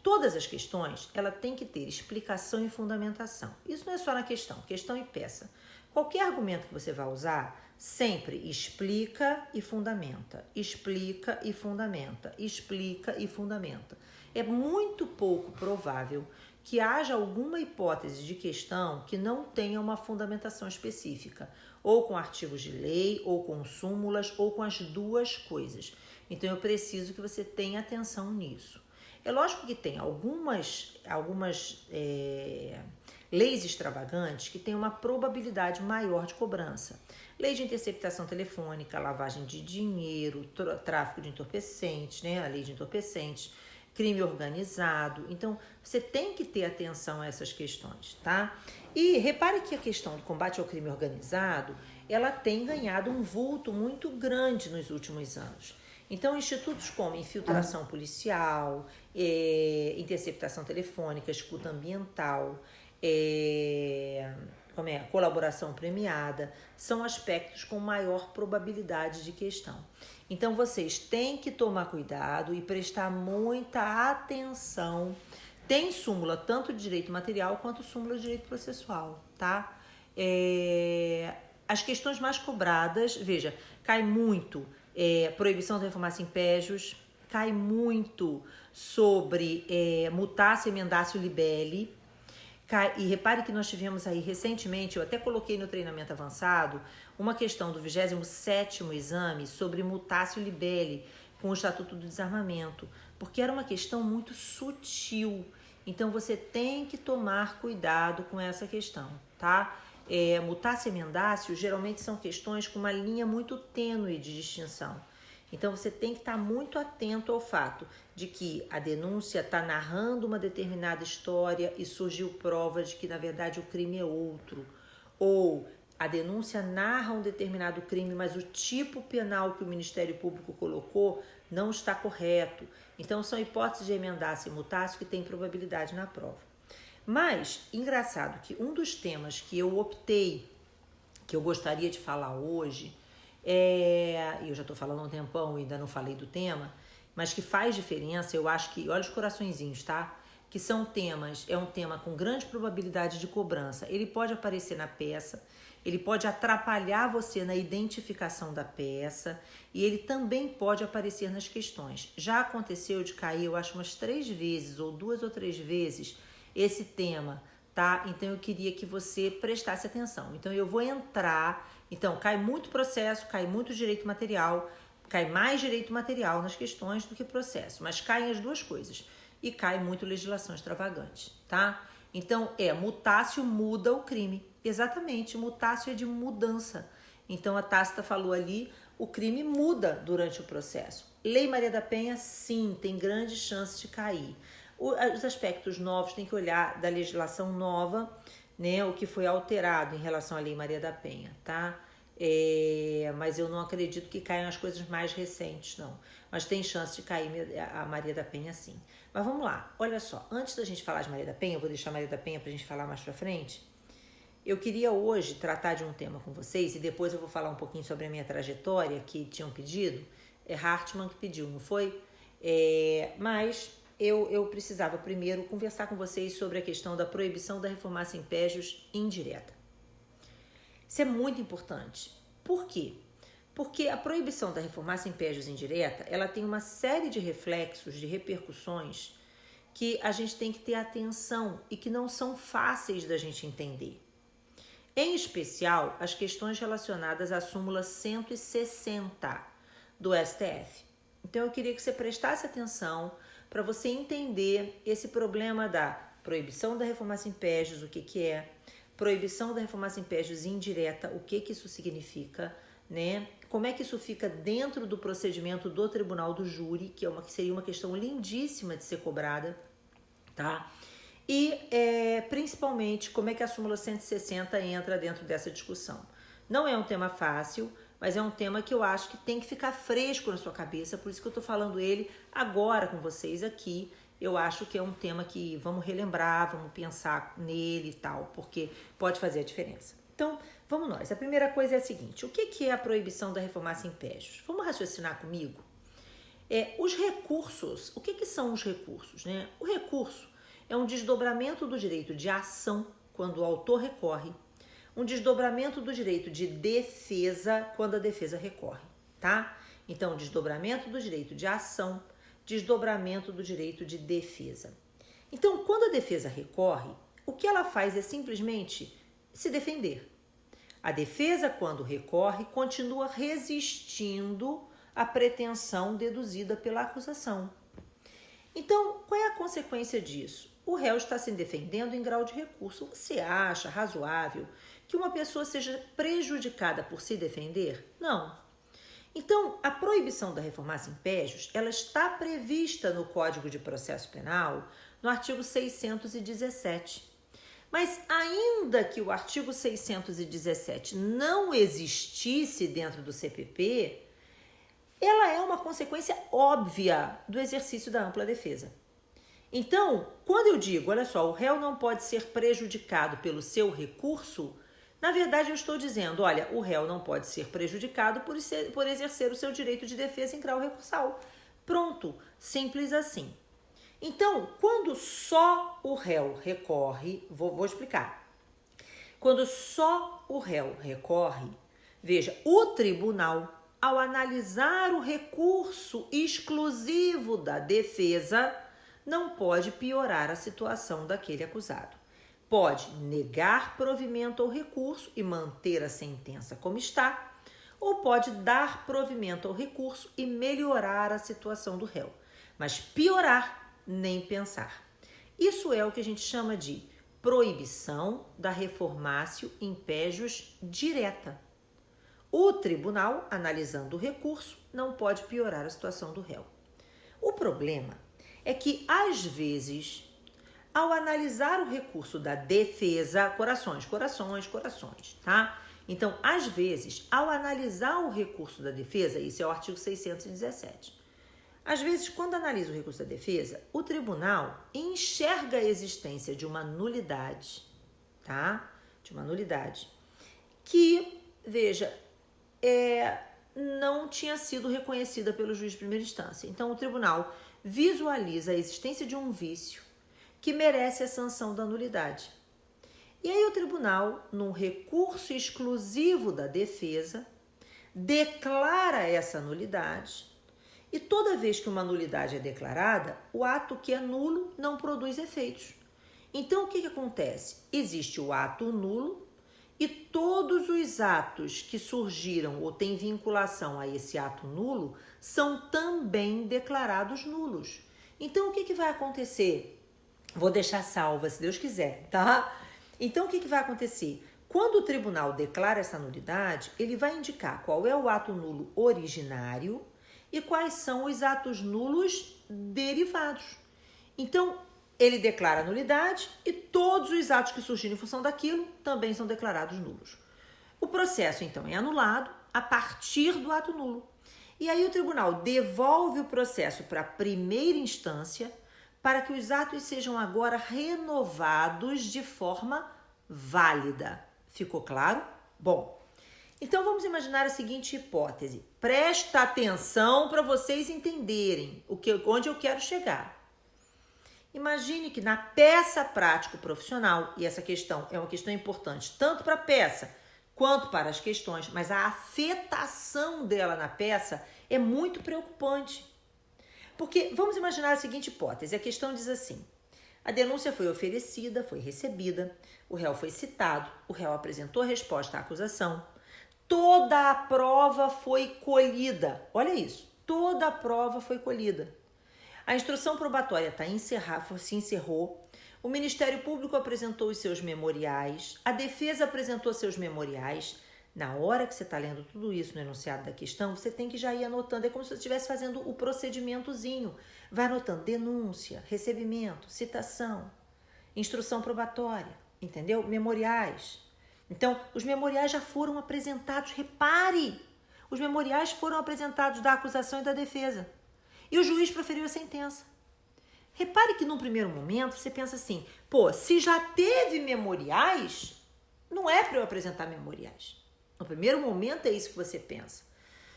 Todas as questões, ela tem que ter explicação e fundamentação. Isso não é só na questão e peça. Qualquer argumento que você vai usar, sempre explica e fundamenta, explica e fundamenta, explica e fundamenta. É muito pouco provável que haja alguma hipótese de questão que não tenha uma fundamentação específica, ou com artigos de lei, ou com súmulas, ou com as duas coisas. Então, eu preciso que você tenha atenção nisso. É lógico que tem algumas leis extravagantes que têm uma probabilidade maior de cobrança. Lei de interceptação telefônica, lavagem de dinheiro, tráfico de entorpecentes, né? A lei de entorpecentes, crime organizado. Então, você tem que ter atenção a essas questões, tá? E repare que a questão do combate ao crime organizado, ela tem ganhado um vulto muito grande nos últimos anos. Então, institutos como infiltração policial, interceptação telefônica, escuta ambiental, colaboração premiada, são aspectos com maior probabilidade de questão. Então, vocês têm que tomar cuidado e prestar muita atenção. Tem súmula tanto de direito material quanto súmula de direito processual, tá? As questões mais cobradas, veja, cai muito proibição da reformácio impégios, cai muito sobre mutácio emendácio libelli. E repare que nós tivemos aí recentemente, eu até coloquei no treinamento avançado, uma questão do 27º exame sobre mutácio libelli com o Estatuto do Desarmamento, porque era uma questão muito sutil. Então, você tem que tomar cuidado com essa questão, tá? Mutácio emendácio geralmente são questões com uma linha muito tênue de distinção. Então, você tem que estar muito atento ao fato de que a denúncia está narrando uma determinada história e surgiu prova de que, na verdade, o crime é outro. Ou a denúncia narra um determinado crime, mas o tipo penal que o Ministério Público colocou não está correto. Então, são hipóteses de emendácio e mutácio que têm probabilidade na prova. Mas, engraçado que um dos temas que eu optei, que eu gostaria de falar hoje, eu já estou falando há um tempão e ainda não falei do tema, mas que faz diferença, eu acho que, olha os coraçõezinhos, tá? Que são temas, é um tema com grande probabilidade de cobrança. Ele pode aparecer na peça, ele pode atrapalhar você na identificação da peça e ele também pode aparecer nas questões. Já aconteceu de cair, eu acho, umas 3 vezes ou 2 ou 3 vezes esse tema, tá? Então, eu queria que você prestasse atenção. Então, eu vou entrar. Então, cai muito processo, cai muito direito material, cai mais direito material nas questões do que processo, mas caem as duas coisas. E cai muito legislação extravagante, tá? Então, mutácio muda o crime. Exatamente, mutácio é de mudança. Então, a Tácita falou ali, o crime muda durante o processo. Lei Maria da Penha, sim, tem grandes chances de cair. Os aspectos novos, tem que olhar da legislação nova, né, o que foi alterado em relação à Lei Maria da Penha, tá? Mas eu não acredito que caiam as coisas mais recentes, não. Mas tem chance de cair a Maria da Penha, sim. Mas vamos lá, olha só, antes da gente falar de Maria da Penha, eu vou deixar a Maria da Penha pra gente falar mais pra frente. Eu queria hoje tratar de um tema com vocês e depois eu vou falar um pouquinho sobre a minha trajetória que tinham pedido. É Hartmann que pediu, não foi? Mas eu precisava primeiro conversar com vocês sobre a questão da proibição da reformácio impégios indireta. Isso é muito importante. Por quê? Porque a proibição da reformácio impégios indireta, ela tem uma série de reflexos, de repercussões que a gente tem que ter atenção e que não são fáceis da gente entender. Em especial, as questões relacionadas à súmula 160 do STF. Então, eu queria que você prestasse atenção para você entender esse problema da proibição da reformácio impégios, o que é, proibição da reformácio impégios indireta, o que isso significa, né? Como é que isso fica dentro do procedimento do tribunal do júri, que seria uma questão lindíssima de ser cobrada, tá? E principalmente como é que a súmula 160 entra dentro dessa discussão. Não é um tema fácil, mas é um tema que eu acho que tem que ficar fresco na sua cabeça, por isso que eu tô falando ele agora com vocês aqui. Eu acho que é um tema que vamos relembrar, vamos pensar nele e tal, porque pode fazer a diferença. Então, vamos nós. A primeira coisa é a seguinte, o que é a proibição da reformácio impégios? Vamos raciocinar comigo? Os recursos, o que são os recursos, né? O recurso é um desdobramento do direito de ação quando o autor recorre, um desdobramento do direito de defesa quando a defesa recorre, tá? Então, desdobramento do direito de ação, desdobramento do direito de defesa. Então, quando a defesa recorre, o que ela faz é simplesmente se defender. A defesa, quando recorre, continua resistindo à pretensão deduzida pela acusação. Então, qual é a consequência disso? o réu está se defendendo em grau de recurso. Você acha razoável que uma pessoa seja prejudicada por se defender? Não. Então, a proibição da reformácia in pejus, ela está prevista no Código de Processo Penal, no artigo 617. Mas ainda que o artigo 617 não existisse dentro do CPP, ela é uma consequência óbvia do exercício da ampla defesa. Então, quando eu digo, olha só, o réu não pode ser prejudicado pelo seu recurso, na verdade eu estou dizendo, olha, o réu não pode ser prejudicado por exercer o seu direito de defesa em grau recursal. Pronto, simples assim. Então, quando só o réu recorre, vou explicar. Quando só o réu recorre, veja, o tribunal, ao analisar o recurso exclusivo da defesa, não pode piorar a situação daquele acusado. Pode negar provimento ao recurso e manter a sentença como está, ou pode dar provimento ao recurso e melhorar a situação do réu. Mas piorar, nem pensar. Isso é o que a gente chama de proibição da reformatio in pejus direta. O tribunal, analisando o recurso, não pode piorar a situação do réu. O problema é que, às vezes, ao analisar o recurso da defesa, corações, tá? Então, às vezes, ao analisar o recurso da defesa, isso é o artigo 617. Às vezes, quando analisa o recurso da defesa, o tribunal enxerga a existência de uma nulidade, tá? De uma nulidade que, veja, não tinha sido reconhecida pelo juiz de primeira instância. Então, o tribunal visualiza a existência de um vício que merece a sanção da nulidade. E aí o tribunal, num recurso exclusivo da defesa, declara essa nulidade e toda vez que uma nulidade é declarada, o ato que é nulo não produz efeitos. Então, o que acontece? Existe o ato nulo e todos os atos que surgiram ou têm vinculação a esse ato nulo são também declarados nulos. Então, o que vai acontecer? Vou deixar salva, se Deus quiser, tá? Então, o que vai acontecer? Quando o tribunal declara essa nulidade, ele vai indicar qual é o ato nulo originário e quais são os atos nulos derivados. Então, ele declara a nulidade e todos os atos que surgirem em função daquilo também são declarados nulos. O processo, então, é anulado a partir do ato nulo. E aí o tribunal devolve o processo para a primeira instância para que os atos sejam agora renovados de forma válida. Ficou claro? Bom, então vamos imaginar a seguinte hipótese. Presta atenção para vocês entenderem onde eu quero chegar. Imagine que na peça prático-profissional, e essa questão é uma questão importante tanto para a peça quanto para as questões, mas a afetação dela na peça é muito preocupante. Porque vamos imaginar a seguinte hipótese, a questão diz assim, a denúncia foi oferecida, foi recebida, o réu foi citado, o réu apresentou a resposta à acusação, toda a prova foi colhida, olha isso, toda a prova foi colhida. A instrução probatória se encerrou, o Ministério Público apresentou os seus memoriais, a defesa apresentou seus memoriais. Na hora que você está lendo tudo isso no enunciado da questão, você tem que já ir anotando, é como se você estivesse fazendo o procedimentozinho. Vai anotando denúncia, recebimento, citação, instrução probatória, entendeu? Memoriais. Então, os memoriais já foram apresentados, repare, os memoriais foram apresentados da acusação e da defesa. E o juiz proferiu a sentença. Repare que num primeiro momento você pensa assim, se já teve memoriais, não é para eu apresentar memoriais. No primeiro momento é isso que você pensa.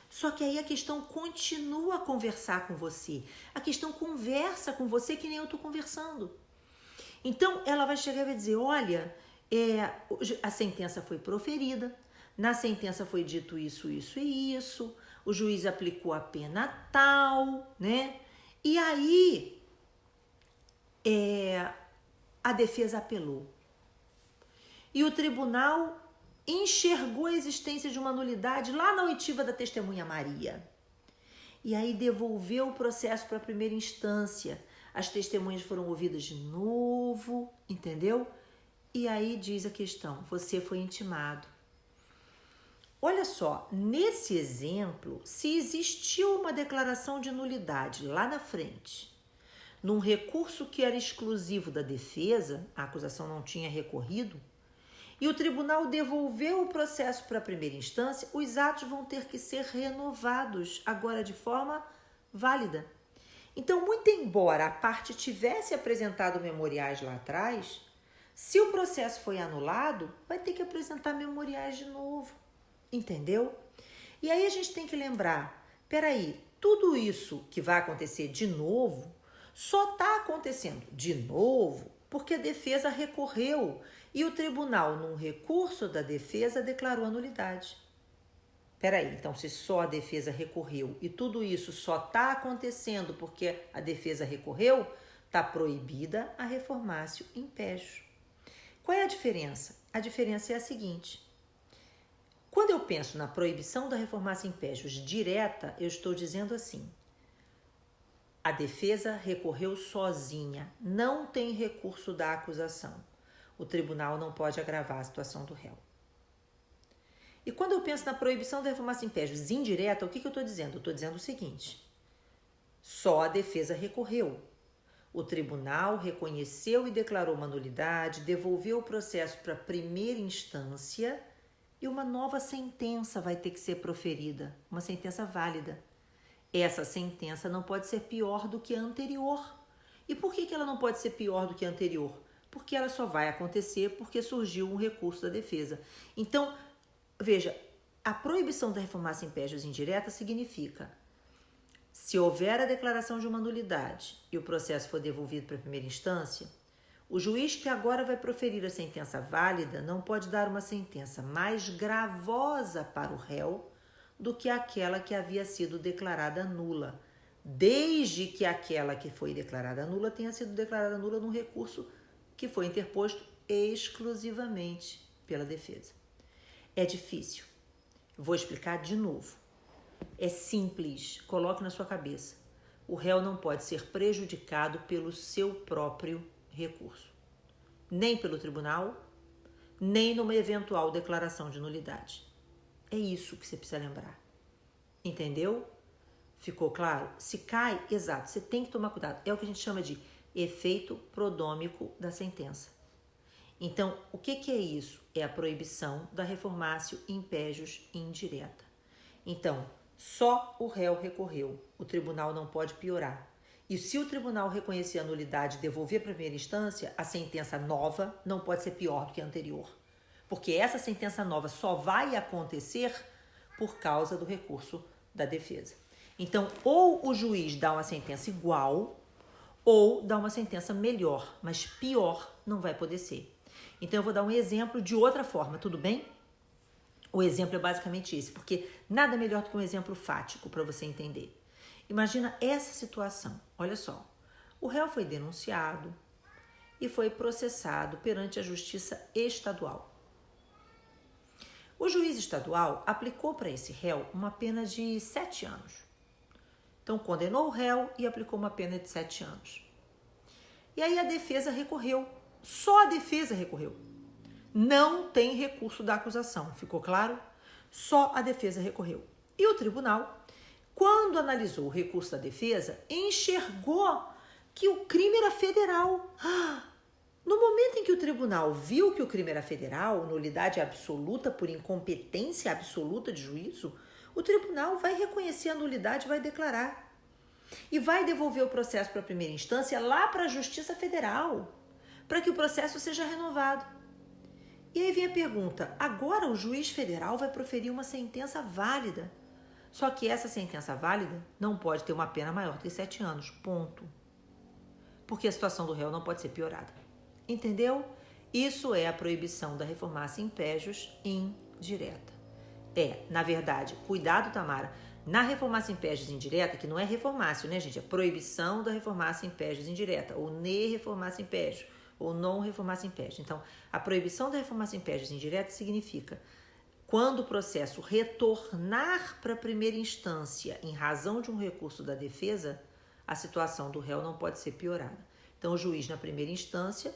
Só que aí a questão continua a conversar com você. A questão conversa com você que nem eu estou conversando. Então ela vai chegar e vai dizer, olha, a sentença foi proferida, na sentença foi dito isso, isso e isso, o juiz aplicou a pena tal, né? E aí a defesa apelou. E o tribunal enxergou a existência de uma nulidade lá na oitiva da testemunha Maria. E aí devolveu o processo para a primeira instância. as testemunhas foram ouvidas de novo, entendeu? E aí diz a questão, você foi intimado. Olha só, nesse exemplo, se existiu uma declaração de nulidade lá na frente, num recurso que era exclusivo da defesa, a acusação não tinha recorrido, e o tribunal devolveu o processo para a primeira instância, os atos vão ter que ser renovados, agora de forma válida. Então, muito embora a parte tivesse apresentado memoriais lá atrás, se o processo foi anulado, vai ter que apresentar memoriais de novo. Entendeu? E aí a gente tem que lembrar, peraí, tudo isso que vai acontecer de novo, só está acontecendo de novo porque a defesa recorreu e o tribunal, num recurso da defesa, declarou a nulidade. Peraí, então se só a defesa recorreu e tudo isso só está acontecendo porque a defesa recorreu, está proibida a reformácio in pejus. Qual é a diferença? A diferença é a seguinte. Quando eu penso na proibição da reformácio in pejus direta, eu estou dizendo assim, a defesa recorreu sozinha, não tem recurso da acusação. O tribunal não pode agravar a situação do réu. E quando eu penso na proibição da reformácio in pejus indireta, o que eu estou dizendo? Eu estou dizendo o seguinte, só a defesa recorreu. O tribunal reconheceu e declarou uma nulidade, devolveu o processo para a primeira instância e uma nova sentença vai ter que ser proferida, uma sentença válida. Essa sentença não pode ser pior do que a anterior. E por que ela não pode ser pior do que a anterior? Porque ela só vai acontecer porque surgiu um recurso da defesa. Então, veja, a proibição da reformácio in pejus indireta significa, se houver a declaração de uma nulidade e o processo for devolvido para a primeira instância, o juiz que agora vai proferir a sentença válida não pode dar uma sentença mais gravosa para o réu do que aquela que havia sido declarada nula, desde que aquela que foi declarada nula tenha sido declarada nula num recurso que foi interposto exclusivamente pela defesa. É difícil. Vou explicar de novo. É simples, coloque na sua cabeça. O réu não pode ser prejudicado pelo seu próprio recurso, nem pelo tribunal, nem numa eventual declaração de nulidade. É isso que você precisa lembrar. Entendeu? Ficou claro? Se cai, exato, você tem que tomar cuidado. É o que a gente chama de efeito prodômico da sentença. Então, o que é isso? É a proibição da reformácio in pejus indireta. Então, só o réu recorreu. O tribunal não pode piorar. E se o tribunal reconhecer a nulidade e devolver para a primeira instância, a sentença nova não pode ser pior do que a anterior. Porque essa sentença nova só vai acontecer por causa do recurso da defesa. Então, ou o juiz dá uma sentença igual, ou dá uma sentença melhor, mas pior não vai poder ser. Então, eu vou dar um exemplo de outra forma, tudo bem? O exemplo é basicamente esse, porque nada melhor do que um exemplo fático para você entender. Imagina essa situação, olha só. O réu foi denunciado e foi processado perante a Justiça Estadual. O juiz estadual aplicou para esse réu uma pena de 7 anos. Então, condenou o réu e aplicou uma pena de 7 anos. E aí a defesa recorreu. Só a defesa recorreu. Não tem recurso da acusação, ficou claro? Só a defesa recorreu. E o tribunal, quando analisou o recurso da defesa, enxergou que o crime era federal. No momento em que o tribunal viu que o crime era federal, nulidade absoluta por incompetência absoluta de juízo, o tribunal vai reconhecer a nulidade e vai declarar. E vai devolver o processo para a primeira instância lá para a Justiça Federal, para que o processo seja renovado. E aí vem a pergunta, agora o juiz federal vai proferir uma sentença válida. Só que essa sentença válida não pode ter uma pena maior que 7 anos, ponto. Porque a situação do réu não pode ser piorada. Entendeu? Isso é a proibição da reformácio in pejus indireta. Na verdade, cuidado, Tamara, na reformácio in pejus indireta, que não é reformácio, né, gente? É proibição da reformácio in pejus indireta, ou ne reformácio in pejus, ou non reformácio in pejus. Então, a proibição da reformácio in pejus indireta significa quando o processo retornar para a primeira instância em razão de um recurso da defesa, a situação do réu não pode ser piorada. Então, o juiz, na primeira instância,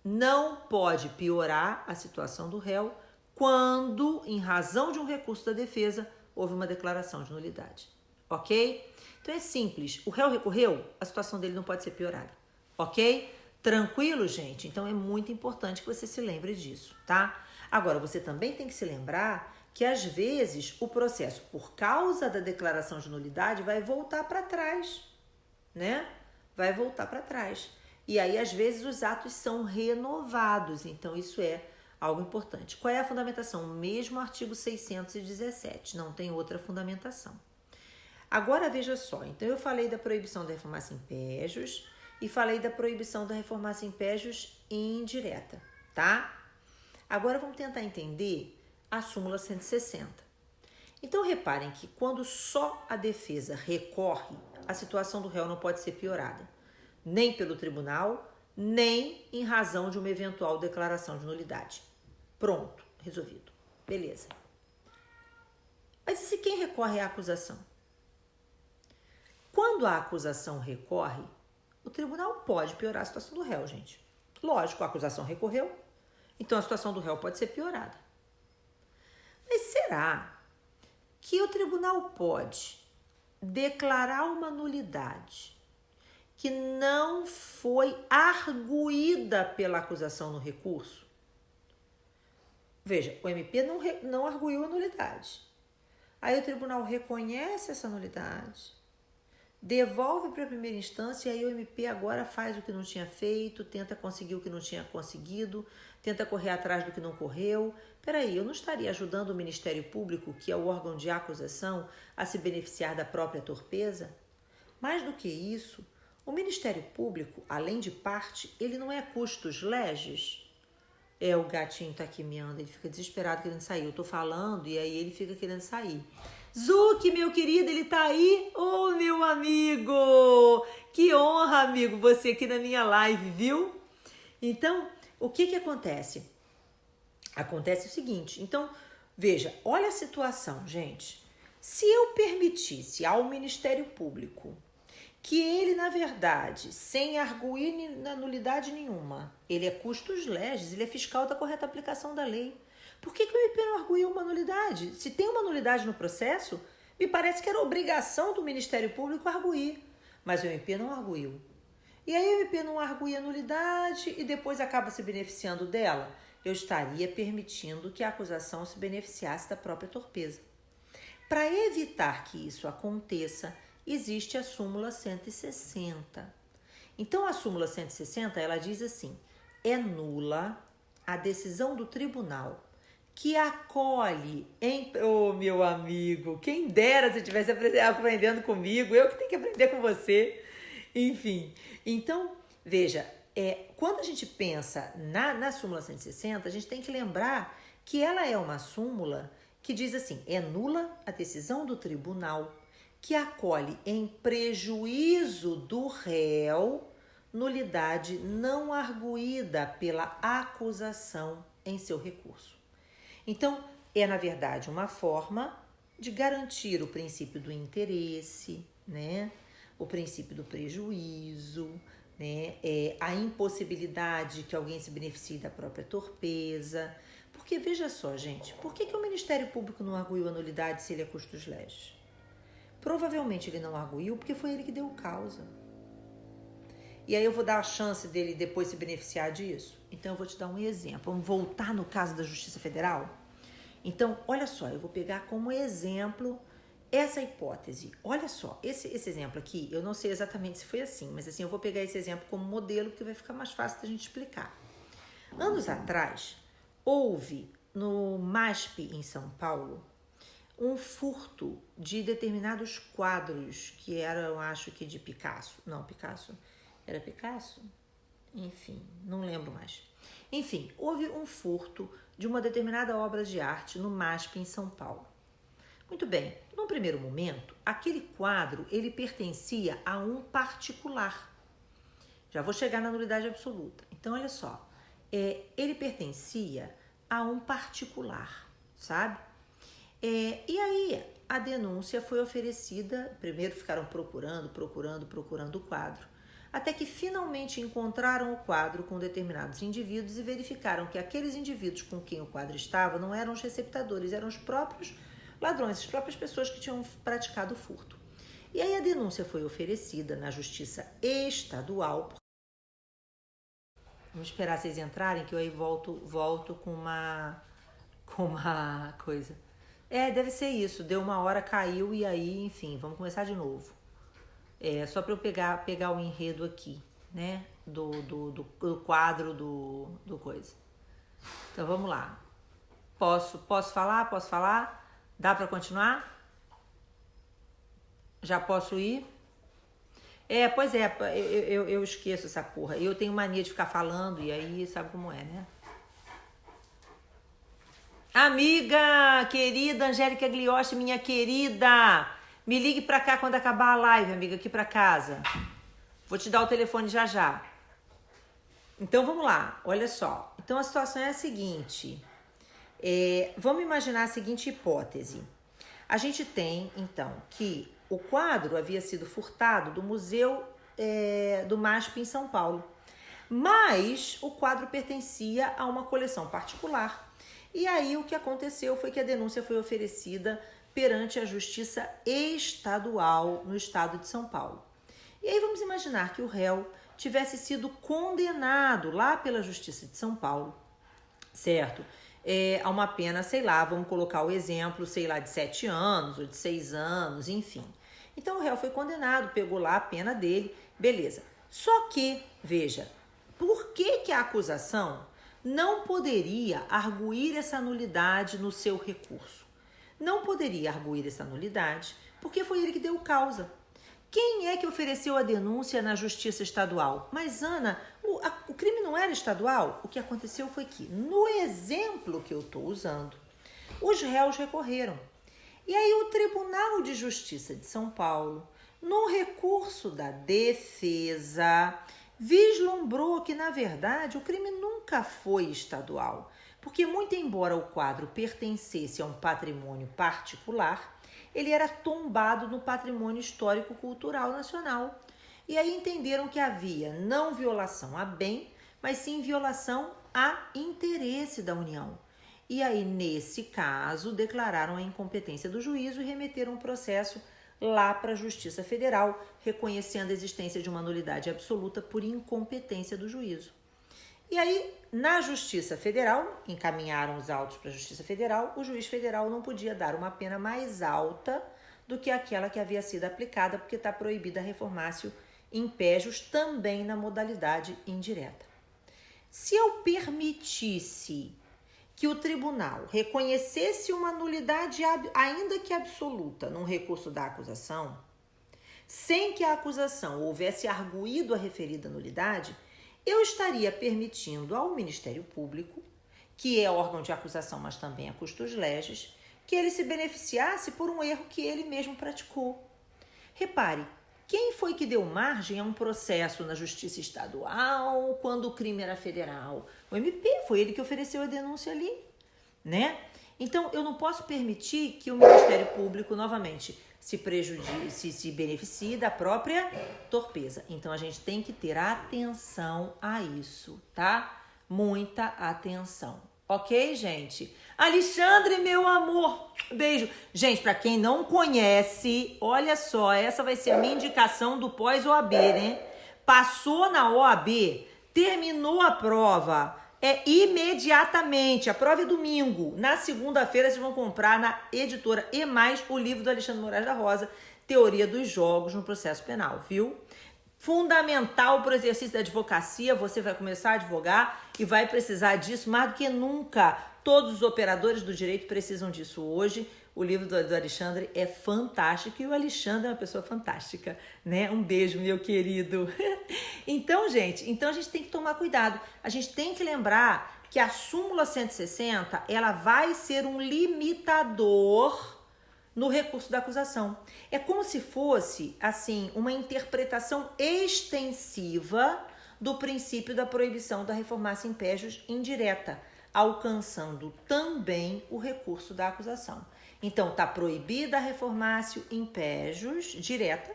não pode piorar a situação do réu quando, em razão de um recurso da defesa, houve uma declaração de nulidade. Ok? Então, é simples. O réu recorreu, a situação dele não pode ser piorada. Ok? Tranquilo, gente? Então, é muito importante que você se lembre disso, tá? Agora, você também tem que se lembrar que, às vezes, o processo, por causa da declaração de nulidade, vai voltar para trás, né? Vai voltar para trás. E aí, às vezes, os atos são renovados. Então, isso é algo importante. Qual é a fundamentação? Mesmo artigo 617, não tem outra fundamentação. Agora, veja só. Então, eu falei da proibição da reformácia impégios e falei da proibição da reformácia impégios indireta, tá? Agora, vamos tentar entender a súmula 160. Então, reparem que quando só a defesa recorre, a situação do réu não pode ser piorada, nem pelo tribunal, nem em razão de uma eventual declaração de nulidade. Pronto, resolvido. Beleza. Mas e se quem recorre à acusação? Quando a acusação recorre, o tribunal pode piorar a situação do réu, gente. Lógico, a acusação recorreu, então a situação do réu pode ser piorada. Mas será que o tribunal pode declarar uma nulidade que não foi arguída pela acusação no recurso? Veja, o MP não arguiu a nulidade. Aí o tribunal reconhece essa nulidade, devolve para a primeira instância e aí o MP agora faz o que não tinha feito, tenta conseguir o que não tinha conseguido, tenta correr atrás do que não correu. Peraí, eu não estaria ajudando o Ministério Público, que é o órgão de acusação, a se beneficiar da própria torpeza? Mais do que isso, o Ministério Público, além de parte, ele não é custos legis. O gatinho tá aqui miando, ele fica desesperado querendo sair. Eu tô falando e aí ele fica querendo sair. Zuki, meu querido, ele tá aí? Ô, meu amigo! Que honra, amigo, você aqui na minha live, viu? Então, o que acontece? Acontece o seguinte, então, veja, olha a situação, gente. Se eu permitisse ao Ministério Público que ele, na verdade, sem arguir na nulidade nenhuma, ele é custos legis, ele é fiscal da correta aplicação da lei. Por que o MP não arguiu uma nulidade? Se tem uma nulidade no processo, me parece que era obrigação do Ministério Público arguir, mas o MP não arguiu. E aí o MP não argui a nulidade e depois acaba se beneficiando dela. Eu estaria permitindo que a acusação se beneficiasse da própria torpeza. Para evitar que isso aconteça, existe a súmula 160. Então, a súmula 160, ela diz assim: é nula a decisão do tribunal que acolhe Ô, meu amigo, quem dera se estivesse aprendendo comigo, eu que tenho que aprender com você. Enfim, então, veja, quando a gente pensa na súmula 160, a gente tem que lembrar que ela é uma súmula que diz assim: é nula a decisão do tribunal que acolhe em prejuízo do réu nulidade não arguída pela acusação em seu recurso. Então, é, na verdade, uma forma de garantir o princípio do interesse, né? O princípio do prejuízo, né? A impossibilidade que alguém se beneficie da própria torpeza. Porque, veja só, gente, por que o Ministério Público não arguiu a nulidade se ele é custos legis? Provavelmente ele não arguiu porque foi ele que deu causa. E aí eu vou dar a chance dele depois se beneficiar disso? Então eu vou te dar um exemplo. Vamos voltar no caso da Justiça Federal? Então, olha só, eu vou pegar como exemplo essa hipótese. Olha só, esse exemplo aqui, eu não sei exatamente se foi assim, mas assim, eu vou pegar esse exemplo como modelo porque vai ficar mais fácil da gente explicar. Anos atrás, houve no MASP em São Paulo um furto de determinados quadros que eram, acho que de Picasso. Não, Picasso. Era Picasso? Enfim, não lembro mais. Enfim, houve um furto de uma determinada obra de arte no MASP em São Paulo. Muito bem, num primeiro momento, aquele quadro, ele pertencia a um particular. Já vou chegar na nulidade absoluta. Então, olha só, ele pertencia a um particular, sabe? E aí, a denúncia foi oferecida. Primeiro ficaram procurando o quadro, até que finalmente encontraram o quadro com determinados indivíduos e verificaram que aqueles indivíduos com quem o quadro estava não eram os receptadores, eram os próprios ladrões, as próprias pessoas que tinham praticado o furto. E aí a denúncia foi oferecida na Justiça Estadual. Vamos esperar vocês entrarem que eu aí volto com uma coisa. Deve ser isso. Deu uma hora, caiu e aí, enfim, vamos começar de novo. Só para eu pegar o enredo aqui, né? Do quadro do coisa. Então vamos lá. Posso falar? Dá para continuar? Já posso ir? Pois é, eu esqueço essa porra. Eu tenho mania de ficar falando e aí sabe como é, né? Amiga, querida Angélica Gliotti, minha querida, me ligue pra cá quando acabar a live, amiga, aqui pra casa. Vou te dar o telefone já. Então vamos lá, olha só. Então a situação é a seguinte. Vamos imaginar a seguinte hipótese. A gente tem, então, que o quadro havia sido furtado do Museu do MASP em São Paulo. Mas o quadro pertencia a uma coleção particular. E aí o que aconteceu foi que a denúncia foi oferecida perante a Justiça Estadual no estado de São Paulo. E aí vamos imaginar que o réu tivesse sido condenado lá pela Justiça de São Paulo, certo? A uma pena, sei lá, vamos colocar o exemplo, sei lá, de 7 anos ou de 6 anos, enfim. Então o réu foi condenado, pegou lá a pena dele, beleza. Só que, veja, por que a acusação não poderia arguir essa nulidade no seu recurso? Não poderia arguir essa nulidade porque foi ele que deu causa. Quem é que ofereceu a denúncia na Justiça Estadual? Mas, Ana, o crime não era estadual? O que aconteceu foi que, no exemplo que eu estou usando, os réus recorreram. E aí o Tribunal de Justiça de São Paulo, no recurso da defesa, vislumbrou que, na verdade, o crime nunca foi estadual, porque, muito embora o quadro pertencesse a um patrimônio particular, ele era tombado no patrimônio histórico-cultural nacional. E aí entenderam que havia não violação a bem, mas sim violação a interesse da União. E aí, nesse caso, declararam a incompetência do juízo e remeteram o processo lá para a Justiça Federal, reconhecendo a existência de uma nulidade absoluta por incompetência do juízo. E aí, na Justiça Federal, encaminharam os autos para a Justiça Federal, o juiz federal não podia dar uma pena mais alta do que aquela que havia sido aplicada, porque está proibida a reformácio in pejus também na modalidade indireta. Se eu permitisse que o tribunal reconhecesse uma nulidade, ainda que absoluta, num recurso da acusação, sem que a acusação houvesse arguído a referida nulidade, eu estaria permitindo ao Ministério Público, que é órgão de acusação, mas também a custos legis, que ele se beneficiasse por um erro que ele mesmo praticou. Repare, quem foi que deu margem a um processo na Justiça Estadual quando o crime era federal? O MP, foi ele que ofereceu a denúncia ali, né? Então, eu não posso permitir que o Ministério Público, novamente, se beneficie da própria torpeza. Então, a gente tem que ter atenção a isso, tá? Muita atenção. Ok, gente? Alexandre, meu amor, beijo. Gente, para quem não conhece, olha só, essa vai ser a minha indicação do pós-OAB, né? Passou na OAB, terminou a prova, imediatamente, a prova é domingo. Na segunda-feira vocês vão comprar na editora E+, o livro do Alexandre Moraes da Rosa, Teoria dos Jogos no Processo Penal, viu? Fundamental para o exercício da advocacia, você vai começar a advogar e vai precisar disso mais do que nunca. Todos os operadores do direito precisam disso hoje. O livro do Alexandre é fantástico e o Alexandre é uma pessoa fantástica, né? Um beijo, meu querido. Então, gente, a gente tem que tomar cuidado. A gente tem que lembrar que a súmula 160, ela vai ser um limitador no recurso da acusação. É como se fosse, assim, uma interpretação extensiva do princípio da proibição da reformácia in pejus indireta, alcançando também o recurso da acusação. Então, está proibida a reformácio in pejus, direta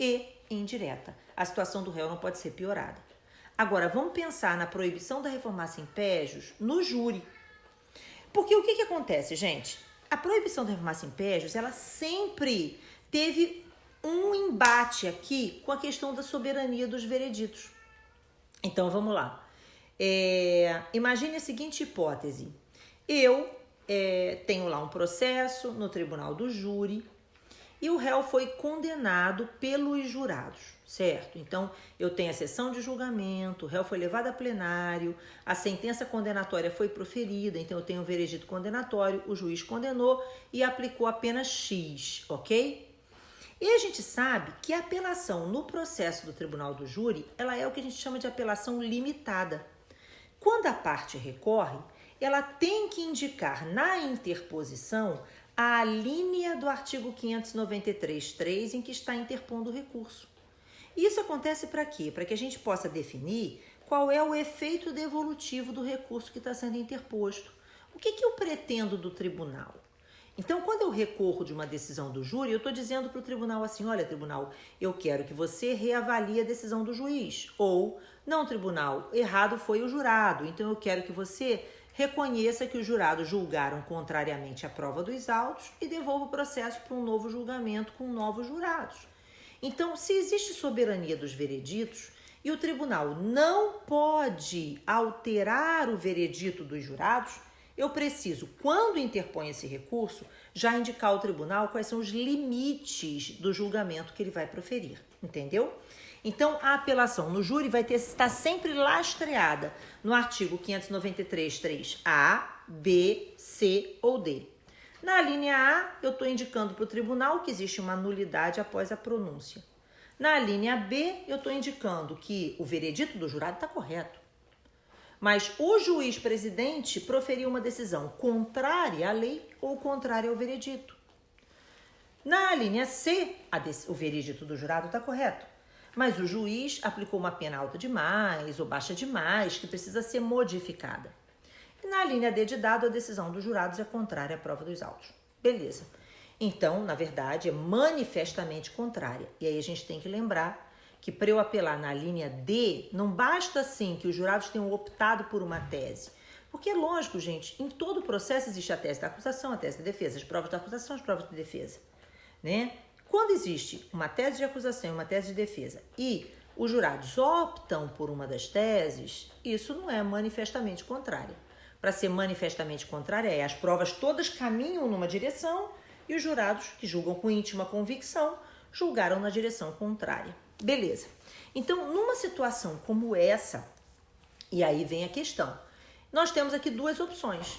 e indireta. A situação do réu não pode ser piorada. Agora, vamos pensar na proibição da reformácio in pejus no júri. Porque o que acontece, gente? A proibição da reformácio in pejus, ela sempre teve um embate aqui com a questão da soberania dos vereditos. Então, vamos lá. Imagine a seguinte hipótese. Eu tenho lá um processo no tribunal do júri e o réu foi condenado pelos jurados, certo? Então, eu tenho a sessão de julgamento, o réu foi levado a plenário, a sentença condenatória foi proferida, então eu tenho um veredito condenatório, o juiz condenou e aplicou a pena X, ok? E a gente sabe que a apelação no processo do tribunal do júri, ela é o que a gente chama de apelação limitada. Quando a parte recorre, ela tem que indicar na interposição a linha do artigo 593.3 em que está interpondo o recurso. Isso acontece para quê? Para que a gente possa definir qual é o efeito devolutivo do recurso que está sendo interposto. O que eu pretendo do tribunal? Então, quando eu recorro de uma decisão do júri, eu estou dizendo para o tribunal assim, olha, tribunal, eu quero que você reavalie a decisão do juiz. Ou, não, tribunal, errado foi o jurado, então eu quero que você reconheça que os jurados julgaram contrariamente à prova dos autos e devolva o processo para um novo julgamento com novos jurados. Então, se existe soberania dos vereditos e o tribunal não pode alterar o veredito dos jurados, eu preciso, quando interpõe esse recurso, já indicar ao tribunal quais são os limites do julgamento que ele vai proferir, entendeu? Então, a apelação no júri vai estar sempre lastreada no artigo 593.3a, B, C ou D. Na linha A, eu estou indicando para o tribunal que existe uma nulidade após a pronúncia. Na linha B, eu estou indicando que o veredito do jurado está correto. Mas o juiz presidente proferiu uma decisão contrária à lei ou contrária ao veredito. Na linha C, o veredito do jurado está correto. Mas o juiz aplicou uma pena alta demais ou baixa demais, que precisa ser modificada. E na linha D de dado, a decisão dos jurados é contrária à prova dos autos. Beleza. Então, na verdade, é manifestamente contrária. E aí a gente tem que lembrar que para eu apelar na linha D, não basta assim que os jurados tenham optado por uma tese. Porque é lógico, gente, em todo o processo existe a tese da acusação, a tese da defesa, as provas da acusação, as provas de defesa, né? Quando existe uma tese de acusação e uma tese de defesa e os jurados optam por uma das teses, isso não é manifestamente contrária. Para ser manifestamente contrária, as provas todas caminham numa direção e os jurados, que julgam com íntima convicção, julgaram na direção contrária. Beleza. Então, numa situação como essa, e aí vem a questão, nós temos aqui duas opções.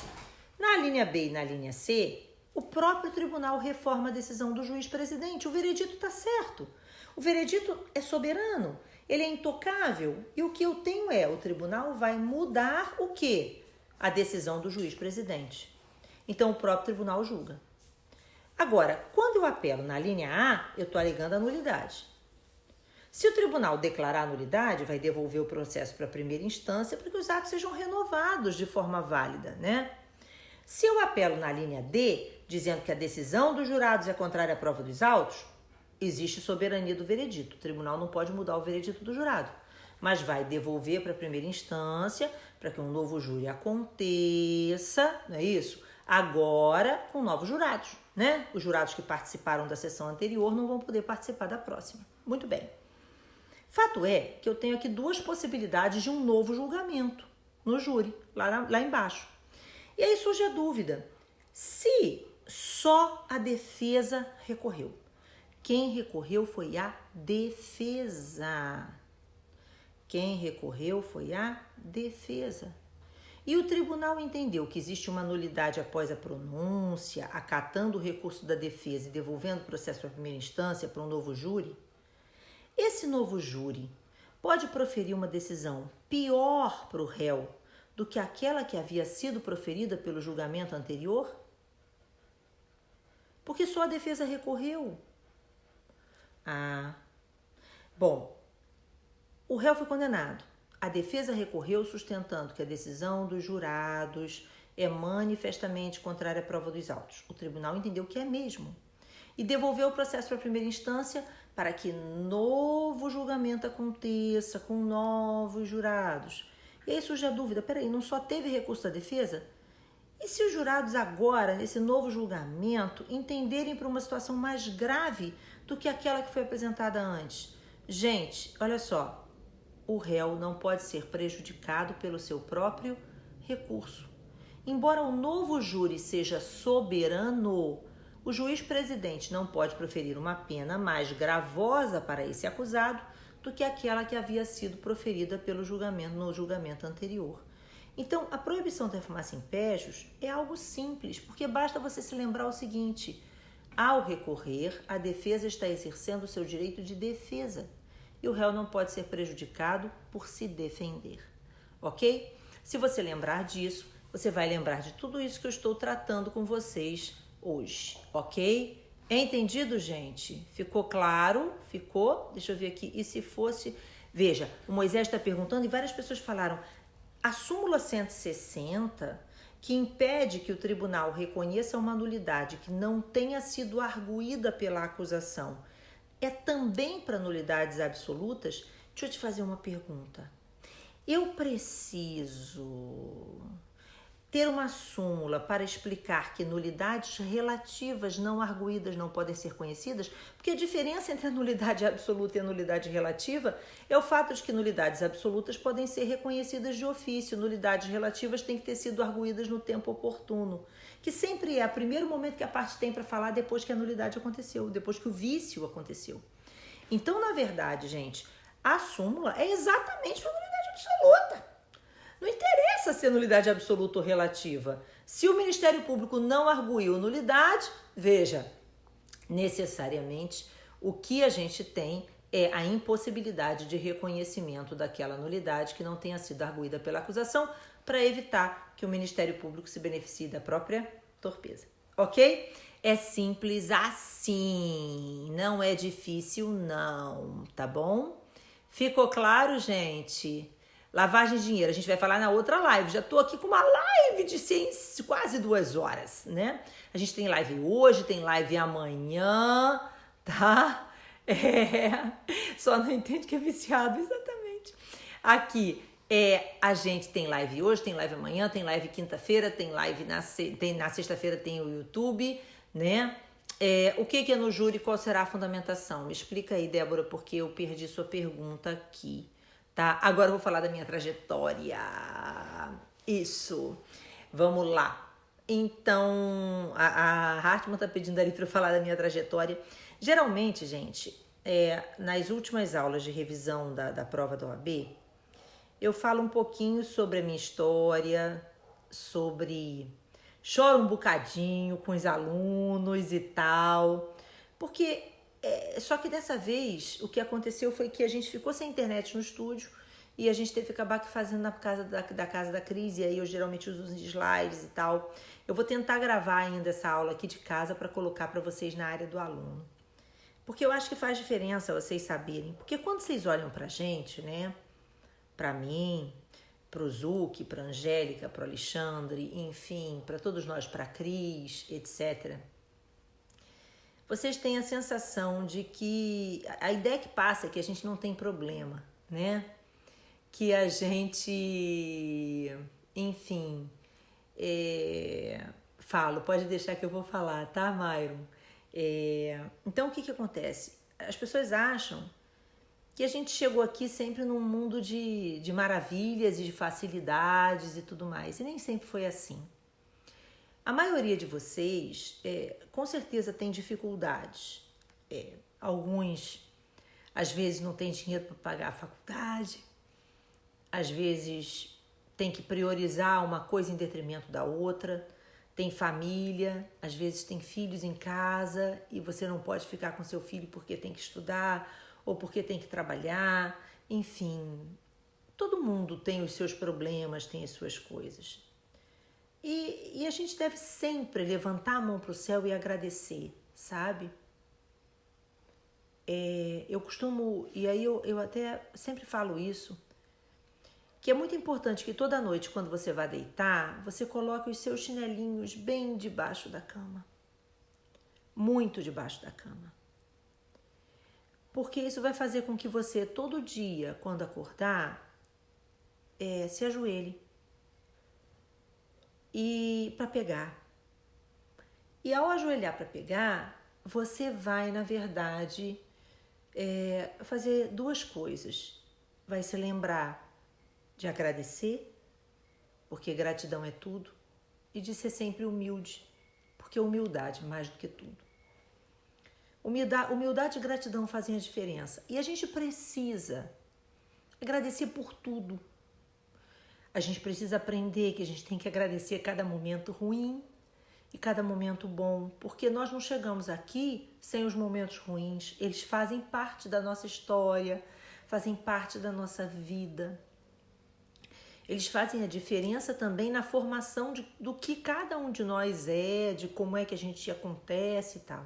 Na linha B e na linha C, o próprio tribunal reforma a decisão do juiz presidente. O veredito está certo. O veredito é soberano, ele é intocável. E o que eu tenho o tribunal vai mudar o quê? A decisão do juiz presidente. Então, o próprio tribunal julga. Agora, quando eu apelo na linha A, eu estou alegando a nulidade. Se o tribunal declarar a nulidade, vai devolver o processo para a primeira instância para que os atos sejam renovados de forma válida, né? Se eu apelo na linha D, dizendo que a decisão dos jurados é contrária à prova dos autos, existe soberania do veredito. O tribunal não pode mudar o veredito do jurado, mas vai devolver para a primeira instância para que um novo júri aconteça, não é isso? Agora com novos jurados, né? Os jurados que participaram da sessão anterior não vão poder participar da próxima. Muito bem. Fato é que eu tenho aqui duas possibilidades de um novo julgamento no júri, lá embaixo. E aí surge a dúvida, se só a defesa recorreu. Quem recorreu foi a defesa. Quem recorreu foi a defesa. E o tribunal entendeu que existe uma nulidade após a pronúncia, acatando o recurso da defesa e devolvendo o processo para a primeira instância para um novo júri. Esse novo júri pode proferir uma decisão pior para o réu do que aquela que havia sido proferida pelo julgamento anterior? Porque só a defesa recorreu. Bom, o réu foi condenado. A defesa recorreu sustentando que a decisão dos jurados é manifestamente contrária à prova dos autos. O tribunal entendeu que é mesmo e devolveu o processo para a primeira instância para que novo julgamento aconteça com novos jurados. E aí surge a dúvida, peraí, não só teve recurso da defesa? E se os jurados agora, nesse novo julgamento, entenderem para uma situação mais grave do que aquela que foi apresentada antes? Gente, olha só, o réu não pode ser prejudicado pelo seu próprio recurso. Embora o novo júri seja soberano, o juiz presidente não pode proferir uma pena mais gravosa para esse acusado do que aquela que havia sido proferida no julgamento anterior. Então, a proibição da farmácia em pégios é algo simples, porque basta você se lembrar o seguinte: ao recorrer, a defesa está exercendo o seu direito de defesa e o réu não pode ser prejudicado por se defender, ok? Se você lembrar disso, você vai lembrar de tudo isso que eu estou tratando com vocês hoje, ok? Entendido, gente? Ficou claro? Ficou? Deixa eu ver aqui. E se fosse... Veja, o Moisés está perguntando e várias pessoas falaram: a súmula 160, que impede que o tribunal reconheça uma nulidade que não tenha sido arguída pela acusação, é também para nulidades absolutas? Deixa eu te fazer uma pergunta. Eu preciso ter uma súmula para explicar que nulidades relativas não arguídas não podem ser conhecidas? Porque a diferença entre a nulidade absoluta e a nulidade relativa é o fato de que nulidades absolutas podem ser reconhecidas de ofício, nulidades relativas têm que ter sido arguídas no tempo oportuno, que sempre é o primeiro momento que a parte tem para falar depois que a nulidade aconteceu, depois que o vício aconteceu. Então, na verdade, gente, a súmula é exatamente para nulidade absoluta. Não interessa se é nulidade absoluta ou relativa. Se o Ministério Público não arguiu nulidade, veja, necessariamente o que a gente tem é a impossibilidade de reconhecimento daquela nulidade que não tenha sido arguída pela acusação, para evitar que o Ministério Público se beneficie da própria torpeza. Ok? É simples assim, não é difícil não, tá bom? Ficou claro, gente? Lavagem de dinheiro, a gente vai falar na outra live. Já tô aqui com uma live de quase 2 horas, né? A gente tem live hoje, tem live amanhã, tá? Só não entende que é viciado, exatamente. Aqui, a gente tem live hoje, tem live amanhã, tem live quinta-feira, tem live na sexta-feira tem o YouTube, né? O que é no júri? Qual será a fundamentação? Me explica aí, Débora, porque eu perdi sua pergunta aqui. Tá? Agora eu vou falar da minha trajetória. Isso. Vamos lá. Então, a Hartmann tá pedindo ali para eu falar da minha trajetória. Geralmente, gente, nas últimas aulas de revisão da prova da OAB, eu falo um pouquinho sobre a minha história, choro um bocadinho com os alunos e tal, porque... só que dessa vez o que aconteceu foi que a gente ficou sem internet no estúdio e a gente teve que acabar fazendo na casa da Cris, e aí eu geralmente uso os slides e tal. Eu vou tentar gravar ainda essa aula aqui de casa para colocar para vocês na área do aluno, porque eu acho que faz diferença vocês saberem, porque quando vocês olham pra gente, né, pra mim, pro Zuki, pra Angélica, pro Alexandre, enfim, para todos nós, pra Cris, etc., vocês têm a sensação de que... A ideia que passa é que a gente não tem problema, né? Que a gente... Enfim... Falo, pode deixar que eu vou falar, tá, Myron? Então, o que acontece? As pessoas acham que a gente chegou aqui sempre num mundo de maravilhas e de facilidades e tudo mais. E nem sempre foi assim. A maioria de vocês, com certeza, tem dificuldades. Alguns, às vezes, não tem dinheiro para pagar a faculdade. Às vezes, tem que priorizar uma coisa em detrimento da outra. Tem família, às vezes tem filhos em casa e você não pode ficar com seu filho porque tem que estudar ou porque tem que trabalhar. Enfim, todo mundo tem os seus problemas, tem as suas coisas. E a gente deve sempre levantar a mão para o céu e agradecer, sabe? Eu costumo, e aí eu até sempre falo isso, que é muito importante que toda noite, quando você vai deitar, você coloque os seus chinelinhos bem debaixo da cama. Muito debaixo da cama. Porque isso vai fazer com que você, todo dia, quando acordar, se ajoelhe e para pegar. E ao ajoelhar para pegar, você vai, na verdade, fazer duas coisas. Vai se lembrar de agradecer, porque gratidão é tudo, e de ser sempre humilde, porque humildade mais do que tudo. Humildade e gratidão fazem a diferença. E a gente precisa agradecer por tudo. A gente precisa aprender que a gente tem que agradecer cada momento ruim e cada momento bom, porque nós não chegamos aqui sem os momentos ruins. Eles fazem parte da nossa história, fazem parte da nossa vida. Eles fazem a diferença também na formação do que cada um de nós é, de como é que a gente acontece e tal.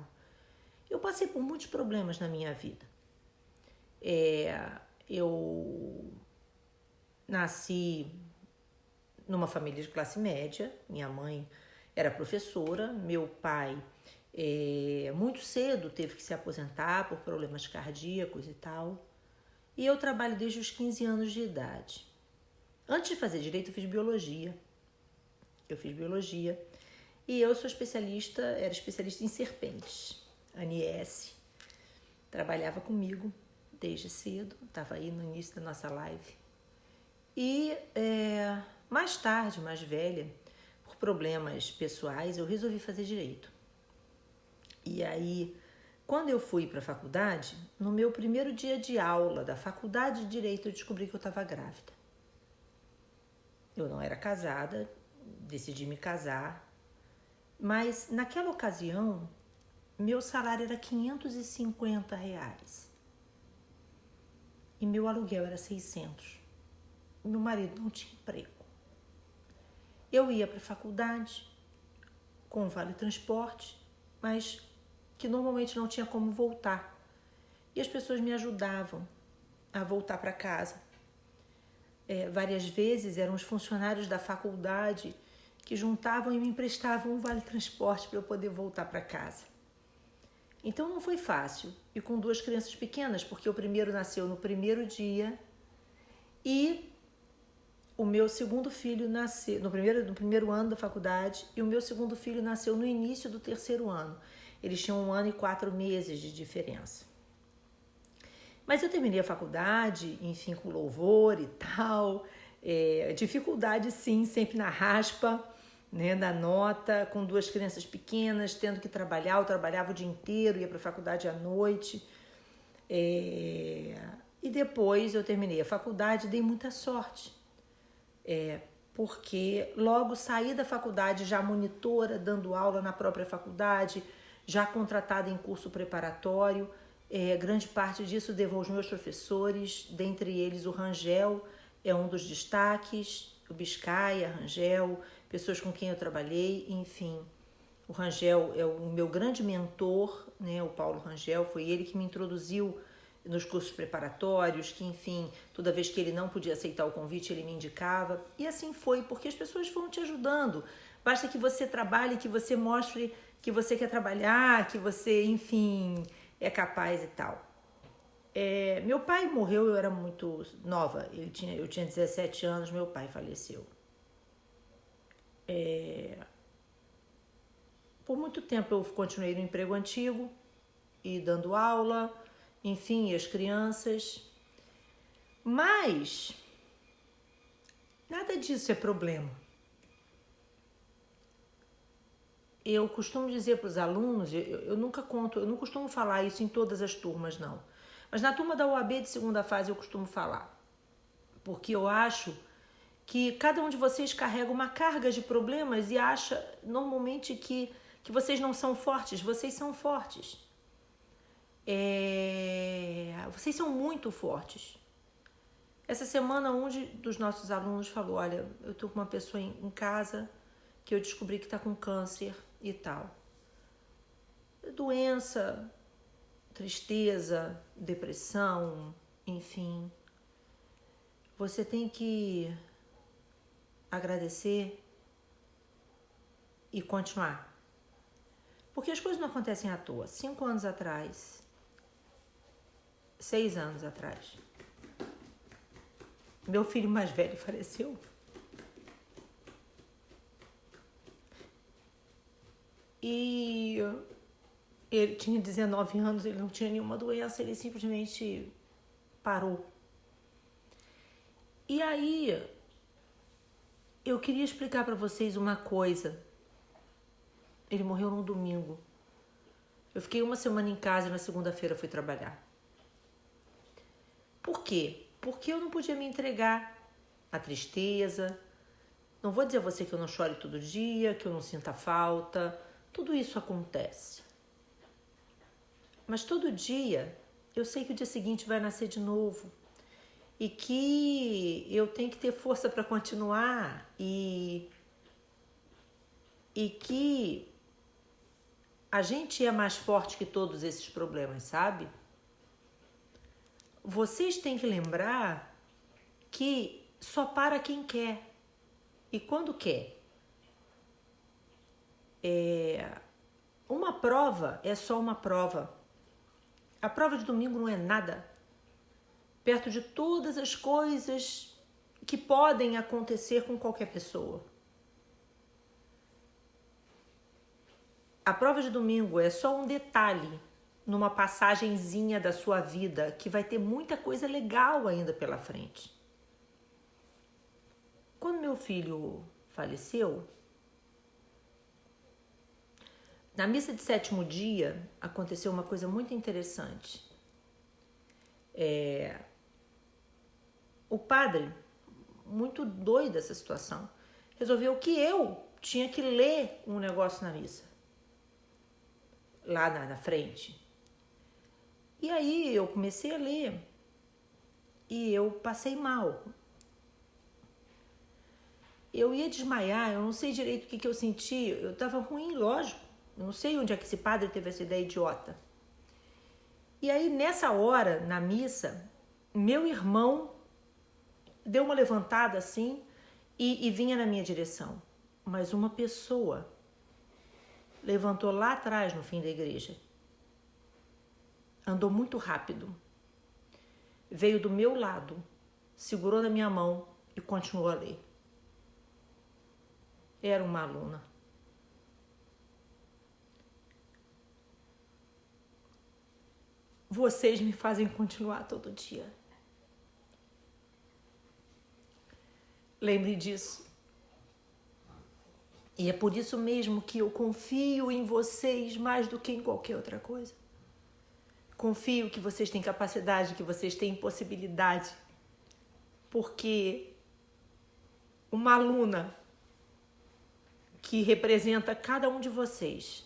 Eu passei por muitos problemas na minha vida. Eu nasci numa família de classe média. Minha mãe era professora, meu pai muito cedo teve que se aposentar por problemas cardíacos e tal. E eu trabalho desde os 15 anos de idade. Antes de fazer direito, eu fiz biologia. E eu sou era especialista em serpentes, aniese. Trabalhava comigo desde cedo, estava aí no início da nossa live. E mais tarde, mais velha, por problemas pessoais, eu resolvi fazer direito. E aí, quando eu fui para a faculdade, no meu primeiro dia de aula da faculdade de direito, eu descobri que eu estava grávida. Eu não era casada, decidi me casar, mas naquela ocasião, meu salário era R$550 e meu aluguel era 600. Meu marido não tinha emprego. Eu ia para a faculdade com vale transporte, mas que normalmente não tinha como voltar. E as pessoas me ajudavam a voltar para casa. Várias vezes eram os funcionários da faculdade que juntavam e me emprestavam um vale transporte para eu poder voltar para casa. Então não foi fácil. E com 2 crianças pequenas, porque o primeiro nasceu no primeiro dia e o meu segundo filho nasceu no primeiro ano da faculdade e o meu segundo filho nasceu no início do 3º ano. Eles tinham 1 ano e 4 meses de diferença. Mas eu terminei a faculdade, enfim, com louvor e tal. Dificuldade, sim, sempre na raspa, né, da nota, com 2 crianças pequenas, tendo que trabalhar. Eu trabalhava o dia inteiro, ia para a faculdade à noite. E depois eu terminei a faculdade e dei muita sorte. Porque logo saí da faculdade já monitora, dando aula na própria faculdade, já contratada em curso preparatório. Grande parte disso devo aos meus professores, dentre eles o Rangel é um dos destaques, o Biscaia, Rangel, pessoas com quem eu trabalhei, enfim. O Rangel é o meu grande mentor, né? O Paulo Rangel, foi ele que me introduziu nos cursos preparatórios, que enfim, toda vez que ele não podia aceitar o convite, ele me indicava. E assim foi, porque as pessoas vão te ajudando. Basta que você trabalhe, que você mostre que você quer trabalhar, que você, enfim, é capaz e tal. Meu pai morreu, eu era muito nova, eu tinha 17 anos, meu pai faleceu. Por muito tempo eu continuei no emprego antigo e dando aula, enfim, as crianças. Mas nada disso é problema. Eu costumo dizer para os alunos, eu não costumo falar isso em todas as turmas, não. Mas na turma da UAB de segunda fase eu costumo falar. Porque eu acho que cada um de vocês carrega uma carga de problemas e acha normalmente que vocês não são fortes. Vocês são fortes. Vocês são muito fortes. Essa semana um dos nossos alunos falou, olha, eu estou com uma pessoa em casa que eu descobri que está com câncer e tal. Doença, tristeza, depressão, enfim. você tem que agradecer e continuar. Porque as coisas não acontecem à toa. 5 anos atrás, 6 anos atrás, meu filho mais velho faleceu. E ele tinha 19 anos, ele não tinha nenhuma doença, ele simplesmente parou. E aí, eu queria explicar para vocês uma coisa. Ele morreu no domingo. Eu fiquei 1 semana em casa e na segunda-feira fui trabalhar. Por quê? Porque eu não podia me entregar à tristeza. Não vou dizer a você que eu não chore todo dia, que eu não sinta falta. Tudo isso acontece. Mas todo dia, eu sei que o dia seguinte vai nascer de novo. E que eu tenho que ter força para continuar. E que a gente é mais forte que todos esses problemas, sabe? Vocês têm que lembrar que só para quem quer. E quando quer. Uma prova é só uma prova. A prova de domingo não é nada. Perto de todas as coisas que podem acontecer com qualquer pessoa. A prova de domingo é só um detalhe numa passagenzinha da sua vida que vai ter muita coisa legal ainda pela frente. Quando meu filho faleceu, na missa de 7º dia aconteceu uma coisa muito interessante. O padre, muito doido dessa situação, resolveu que eu tinha que ler um negócio na missa. Lá na frente. E aí eu comecei a ler e eu passei mal. Eu ia desmaiar, eu não sei direito o que eu senti, eu estava ruim, lógico. Eu não sei onde é que esse padre teve essa ideia idiota. E aí nessa hora, na missa, meu irmão deu uma levantada assim e vinha na minha direção. Mas uma pessoa levantou lá atrás, no fim da igreja. Andou muito rápido. Veio do meu lado, segurou na minha mão e continuou a ler. Era uma aluna. Vocês me fazem continuar todo dia. Lembre disso. E é por isso mesmo que eu confio em vocês mais do que em qualquer outra coisa. Confio que vocês têm capacidade, que vocês têm possibilidade. Porque uma aluna que representa cada um de vocês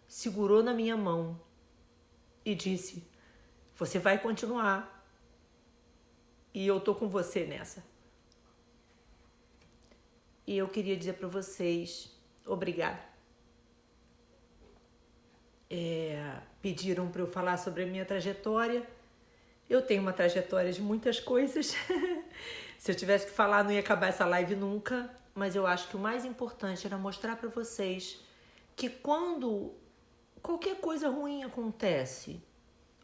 segurou na minha mão e disse: você vai continuar e eu tô com você nessa. E eu queria dizer para vocês, obrigada. Pediram para eu falar sobre a minha trajetória. Eu tenho uma trajetória de muitas coisas. Se eu tivesse que falar, não ia acabar essa live nunca. Mas eu acho que o mais importante era mostrar para vocês que quando qualquer coisa ruim acontece,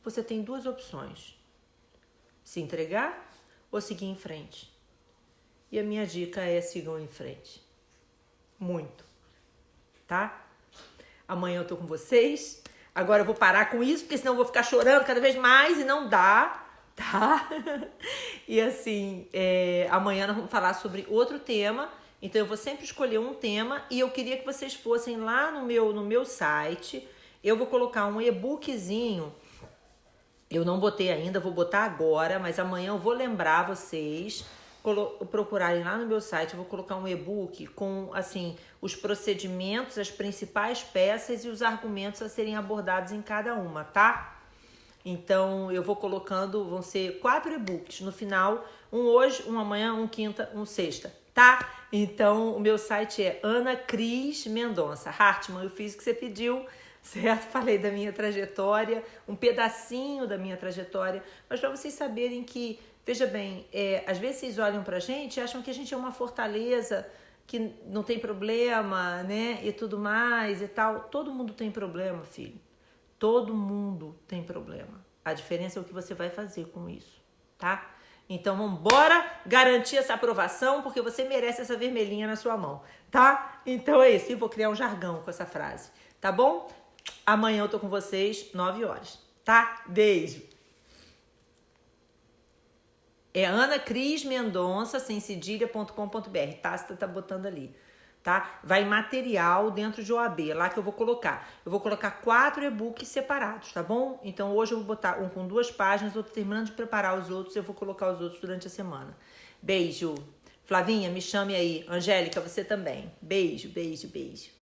você tem 2 opções: se entregar ou seguir em frente. E a minha dica é: sigam em frente. Muito. Tá? Amanhã eu tô com vocês. Agora eu vou parar com isso, porque senão eu vou ficar chorando cada vez mais e não dá, tá? E assim, amanhã nós vamos falar sobre outro tema. Então eu vou sempre escolher um tema e eu queria que vocês fossem lá no meu site. Eu vou colocar um e-bookzinho. Eu não botei ainda, vou botar agora, mas amanhã eu vou lembrar vocês procurarem lá no meu site. Eu vou colocar um e-book com assim os procedimentos, as principais peças e os argumentos a serem abordados em cada uma, tá? Então eu vou colocando, vão ser 4 e-books no final, um hoje, um amanhã, um quinta, um sexta, tá? Então o meu site é Ana Cris Mendonça. Hartmann, eu fiz o que você pediu, certo? Falei da minha trajetória, um pedacinho da minha trajetória, mas para vocês saberem que, veja bem, às vezes vocês olham pra gente e acham que a gente é uma fortaleza, que não tem problema, né? E tudo mais e tal. Todo mundo tem problema, filho. Todo mundo tem problema. A diferença é o que você vai fazer com isso, tá? Então, vambora garantir essa aprovação, porque você merece essa vermelhinha na sua mão, tá? Então é isso. E vou criar um jargão com essa frase, tá bom? Amanhã eu tô com vocês, 9 horas, tá? Beijo. É Ana Cris Mendonça, sem cedilha.com.br, tá? Você tá botando ali, tá? Vai material dentro de OAB, lá que eu vou colocar. Eu vou colocar 4 e-books separados, tá bom? Então hoje eu vou botar um com 2 páginas, outro terminando de preparar os outros, eu vou colocar os outros durante a semana. Beijo. Flavinha, me chame aí. Angélica, você também. Beijo, beijo, beijo.